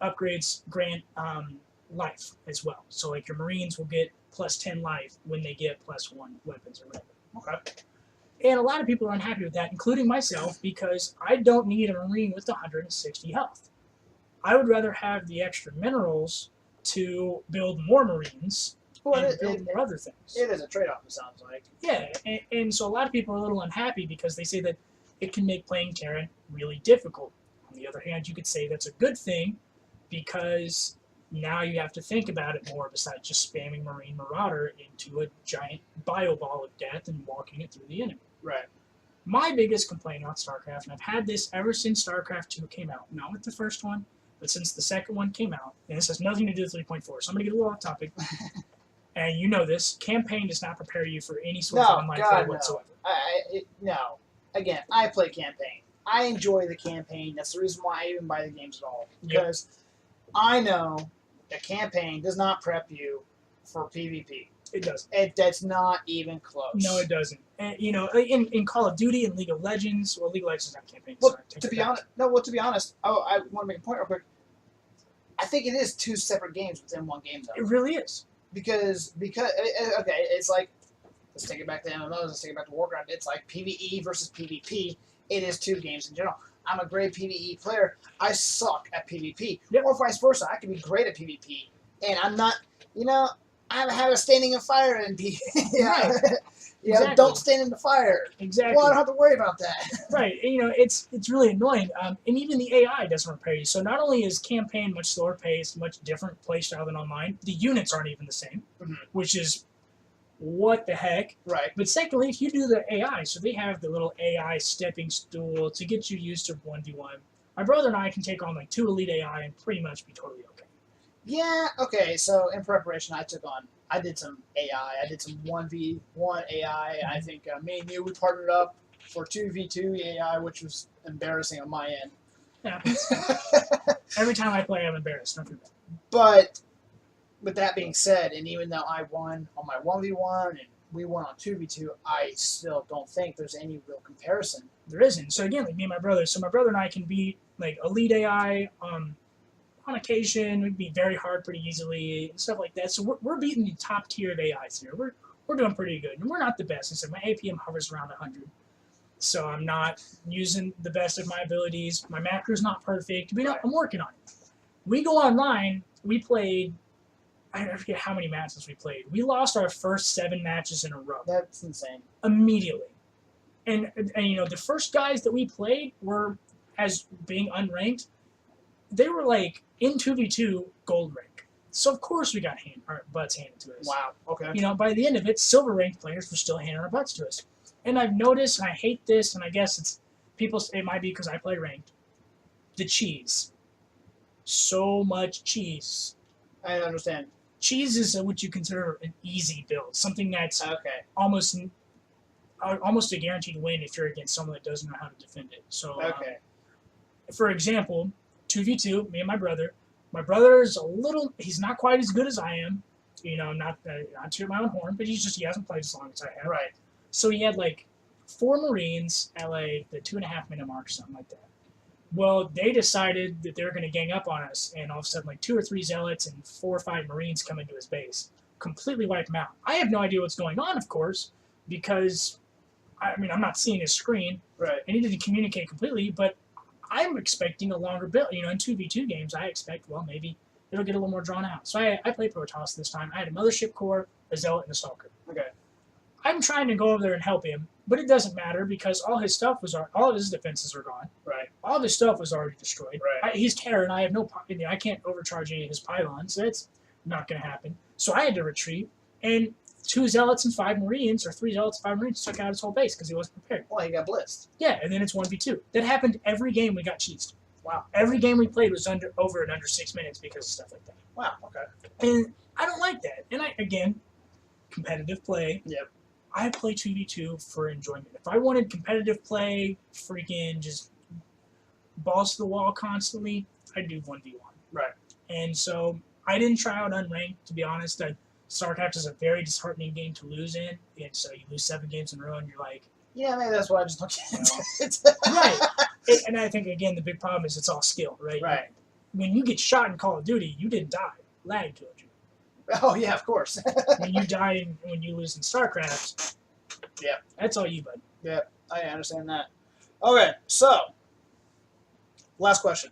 upgrades grant life as well. So like your Marines will get plus 10 life when they get plus 1 weapons or whatever. Okay. And a lot of people are unhappy with that, including myself, because I don't need a Marine with 160 health. I would rather have the extra minerals to build more Marines and build more other things. It is a trade-off, it sounds like. Yeah, and so a lot of people are a little unhappy because they say that it can make playing Terran really difficult. On the other hand, you could say that's a good thing because now you have to think about it more besides just spamming Marine Marauder into a giant bio ball of death and walking it through the enemy. Right. My biggest complaint on StarCraft, and I've had this ever since StarCraft 2 came out, not with the first one, but since the second one came out, and this has nothing to do with 3.4, so I'm going to get a little off topic. And you know this, campaign does not prepare you for any sort of online play whatsoever. No. Again, I play campaign. I enjoy the campaign. That's the reason why I even buy the games at all. Because I know the campaign does not prep you for PvP. It doesn't. That's not even close. No, it doesn't. And, in Call of Duty and League of Legends, well, League of Legends is not campaign. Well, to be honest, I want to make a point real quick. I think it is two separate games within one game, though. It really is. Because it's like, let's take it back to MMOs, let's take it back to Warcraft. It's like PvE versus PvP. It is two games in general. I'm a great PvE player. I suck at PvP. Yep. Or vice versa. I can be great at PvP. And I'm not, I have a standing in fire in PvP. Right. Exactly. Don't stand in the fire. Exactly. Well, I don't have to worry about that. Right. And, it's really annoying. And even the AI doesn't repair you. So not only is campaign much slower paced, much different playstyle than online, the units aren't even the same, which is what the heck. Right. But secondly, if you do the AI, so they have the little AI stepping stool to get you used to 1v1. My brother and I can take on like 2 elite AI and pretty much be totally okay. Yeah, okay, so in preparation I did some AI. I did some 1v1 AI. I think me and you, we partnered up for 2v2 AI, which was embarrassing on my end. Yeah. Every time I play, I'm embarrassed. Don't do that. But with that being said, and even though I won on my 1v1 and we won on 2v2, I still don't think there's any real comparison. There isn't. So again, like me and my brother. So my brother and I can beat like elite AI on occasion. We beat very hard pretty easily and stuff like that. So we're beating the top tier of AIs here. We're doing pretty good. And we're not the best. I said my APM hovers around 100. So I'm not using the best of my abilities. My macro's not perfect. I'm working on it. We go online. We played, I forget how many matches we played. We lost our first 7 matches in a row. That's insane. Immediately. And the first guys that we played were, as being unranked, they were like in 2v2 gold rank. So of course we got our butts handed to us. Wow. Okay. By the end of it, silver ranked players were still handing our butts to us. And I've noticed, and I hate this, and I guess it might be because I play ranked, the cheese. So much cheese. I understand. Cheese is what you consider an easy build, something that's Okay. almost a guaranteed win if you're against someone that doesn't know how to defend it. So, Okay. For example, 2v2, me and my brother. My brother's he's not quite as good as I am. Not to my own horn, but he hasn't played as long as I have. Right. So he had like 4 Marines at like the 2.5 minute mark or something like that. Well, they decided that they were going to gang up on us, and all of a sudden like 2 or 3 zealots and 4 or 5 Marines come into his base, completely wipe him out. I have no idea what's going on, of course, because I'm not seeing his screen. Right. And he didn't communicate completely, but I'm expecting a longer build. In 2v2 games, I expect, well, maybe it'll get a little more drawn out. So I played Protoss this time. I had a Mothership Core, a Zealot, and a Stalker. Okay. I'm trying to go over there and help him, but it doesn't matter because all of his defenses are gone. Right. All of his stuff was already destroyed. Right. He's Terran. I have I can't overcharge any of his pylons. So that's not going to happen. So I had to retreat, and 2 Zealots and 5 Marines, or 3 Zealots and 5 Marines, took out his whole base because he wasn't prepared. Well, he got blitzed. Yeah, and then it's 1v2. That happened every game we got cheesed. Wow. Every game we played was over in under 6 minutes because of stuff like that. Wow. Okay. And I don't like that. And again, competitive play. Yep. I play 2v2 for enjoyment. If I wanted competitive play, freaking just balls to the wall constantly, I'd do 1v1. Right. And so I didn't try out unranked, to be honest. Starcraft is a very disheartening game to lose in, and so you lose 7 games in a row, and you're like, yeah, maybe that's why I just don't get it. right. And I think again the big problem is it's all skill, right? Right. When you get shot in Call of Duty, you didn't die. Lag killed you. Oh yeah, of course. When you die when you lose in StarCraft, yeah, that's all you, bud. Yeah, I understand that. Okay, so last question.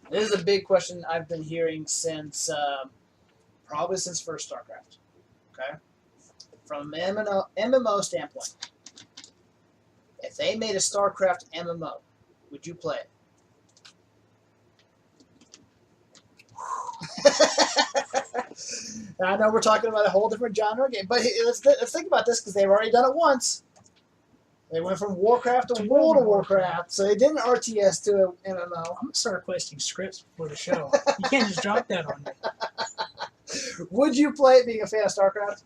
This is a big question I've been hearing since probably since first StarCraft. Okay, from an MMO standpoint, if they made a StarCraft MMO, would you play it? I know we're talking about a whole different genre game, but let's think about this because they've already done it once. They went from Warcraft to World of Warcraft, so they did an RTS to an MMO. I'm gonna start requesting scripts before the show. You can't just drop that on me. Would you play it being a fan of StarCraft?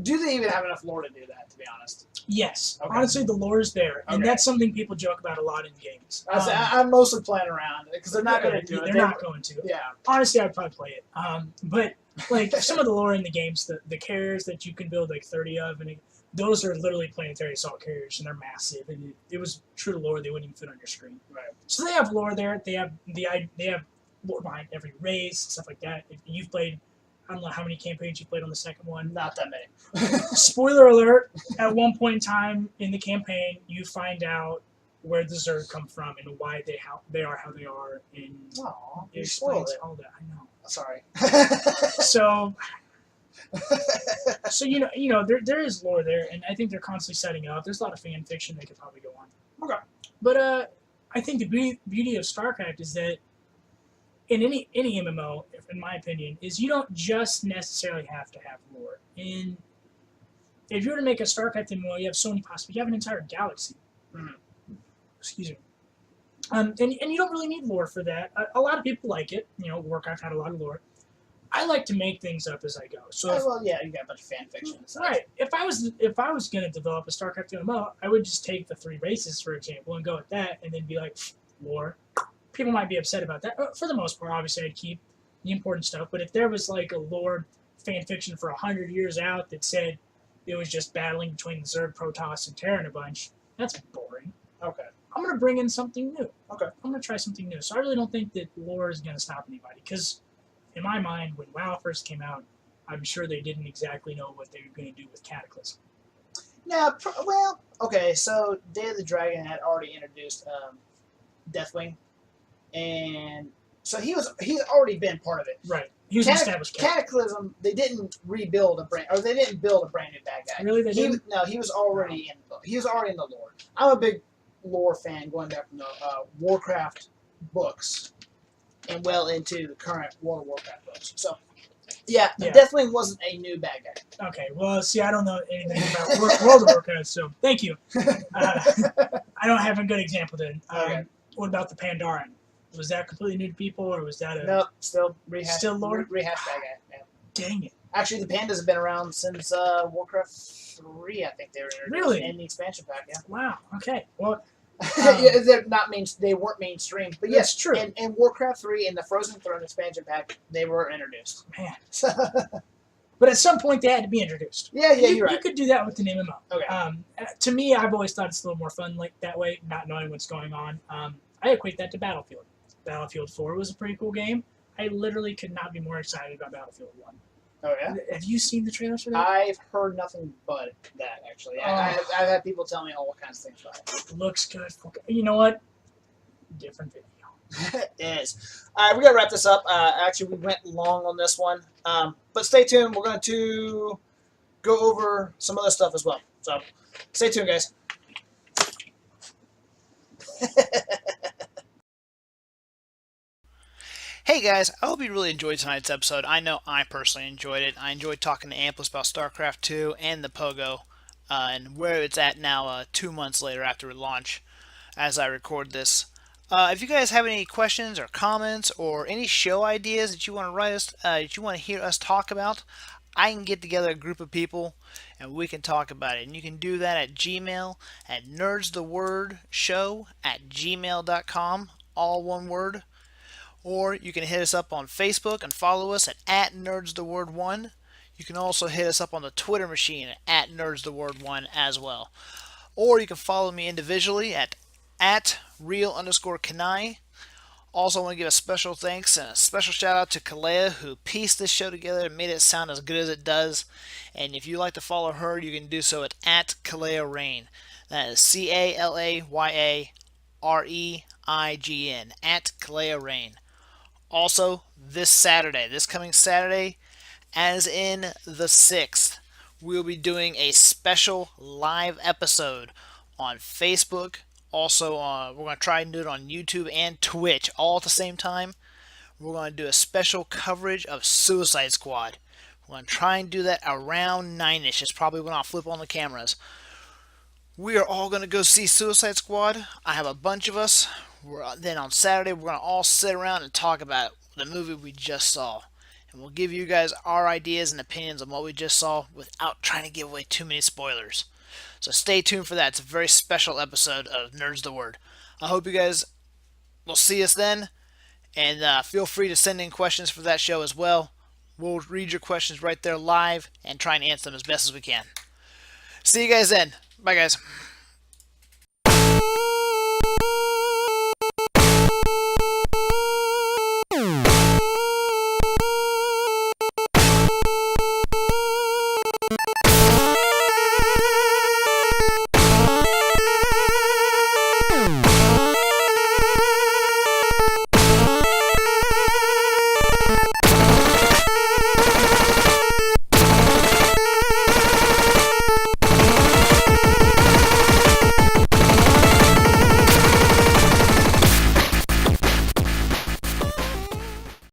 Do they even have enough lore to do that, to be honest? Yes. Okay. Honestly, the lore is there, and Okay. that's something people joke about a lot in games. I'm mostly playing around because they're not going to do it. They're not going to. Yeah. Honestly, I'd probably play it. But like some of the lore in the games, the carriers that you can build like 30 of, and those are literally planetary assault carriers, and they're massive. And it was true to lore; they wouldn't even fit on your screen. Right. So they have lore there. They have lore behind every race, stuff like that. If you've played, I don't know how many campaigns you played on the second one. Not that many. Spoiler alert, at one point in time in the campaign, you find out where the Zerg come from and why they are how they are, and Oh, it you spoiled explains it. all that. I know. Sorry. So there is lore there, and I think they're constantly setting it up. There's a lot of fan fiction they could probably go on. Okay. But I think the beauty of Starcraft is that in any MMO, in my opinion, is you don't just necessarily have to have lore. And if you were to make a Starcraft MMO, you have so many possibilities. You have an entire galaxy. Mhm. Excuse me. And you don't really need lore for that. A lot of people like it. Warcraft had a lot of lore. I like to make things up as I go. So Yeah, you got a bunch of fan fiction. right. If I was going to develop a StarCraft MMO, I would just take the 3 races, for example, and go with that, and then be like, lore. People might be upset about that. For the most part, obviously, I'd keep the important stuff. But if there was like a lore fan fiction for 100 years out that said it was just battling between the Zerg, Protoss, and Terran a bunch, that's boring. Okay. I'm going to bring in something new. Okay. I'm going to try something new. So I really don't think that lore is going to stop anybody. Because in my mind, when WoW first came out, I'm sure they didn't exactly know what they were going to do with Cataclysm. Yeah, well, okay, so Day of the Dragon had already introduced Deathwing, and so he's already been part of it. Right. He was an established character. Cataclysm, they didn't build a brand new bad guy. Really, they didn't? No, he was already in the lore. I'm a big lore fan, going back from the Warcraft books and well into the current World of Warcraft books. So, yeah. Deathwing wasn't a new bad guy. Okay, well, see, I don't know anything about World of Warcraft, so thank you. I don't have a good example then. Okay. What about the Pandaren? Was that completely new to people, or was that a... Nope, still rehashed. Still lore? Rehashed bad guy, yeah. Dang it. Actually, the pandas have been around since Warcraft 3, I think they were introduced. Really? In the expansion pack, yeah. Wow, okay. Well, yeah, they weren't mainstream, but yes, that's true. In Warcraft 3, in the Frozen Throne expansion pack, they were introduced. Man. But at some point, they had to be introduced. Yeah, you're right. You could do that with an MMO. Okay. To me, I've always thought it's a little more fun like that way, not knowing what's going on. I equate that to Battlefield. Battlefield 4 was a pretty cool game. I literally could not be more excited about Battlefield 1. Oh, yeah? Have you seen the trailers for that? I've heard nothing but that, actually. I've had people tell me all kinds of things about it. It looks good. You know what? Different video. It is. All right, we got to wrap this up. Actually, we went long on this one. But stay tuned. We're going to go over some other stuff as well. So stay tuned, guys. Hey guys, I hope you really enjoyed tonight's episode. I know I personally enjoyed it. I enjoyed talking to Ampliss about Starcraft 2 and the PoGo, and where it's at now 2 months later after launch as I record this. If you guys have any questions or comments or any show ideas that you want to write us, that you want to hear us talk about, I can get together a group of people and we can talk about it. And you can do that at Gmail at nerdsthewordshow@gmail.com, all one word. Or you can hit us up on Facebook and follow us at NerdsTheWord1. You can also hit us up on the Twitter machine at NerdsTheWord1 as well. Or you can follow me individually at real_Kanai. Also, I want to give a special thanks and a special shout out to Kalea, who pieced this show together and made it sound as good as it does. And if you'd like to follow her, you can do so at Kalea Rain. That is CALAYAREIGN, at Kalea Rain. Also, this coming Saturday, as in the 6th, we'll be doing a special live episode on Facebook. Also, we're going to try and do it on YouTube and Twitch all at the same time. We're going to do a special coverage of Suicide Squad. We're going to try and do that around 9ish. It's probably when I'll flip on the cameras. We are all going to go see Suicide Squad. I have a bunch of us. Then on Saturday, we're going to all sit around and talk about the movie we just saw. And we'll give you guys our ideas and opinions on what we just saw without trying to give away too many spoilers. So stay tuned for that. It's a very special episode of Nerdz the Word. I hope you guys will see us then. And feel free to send in questions for that show as well. We'll read your questions right there live and try and answer them as best as we can. See you guys then. Bye, guys.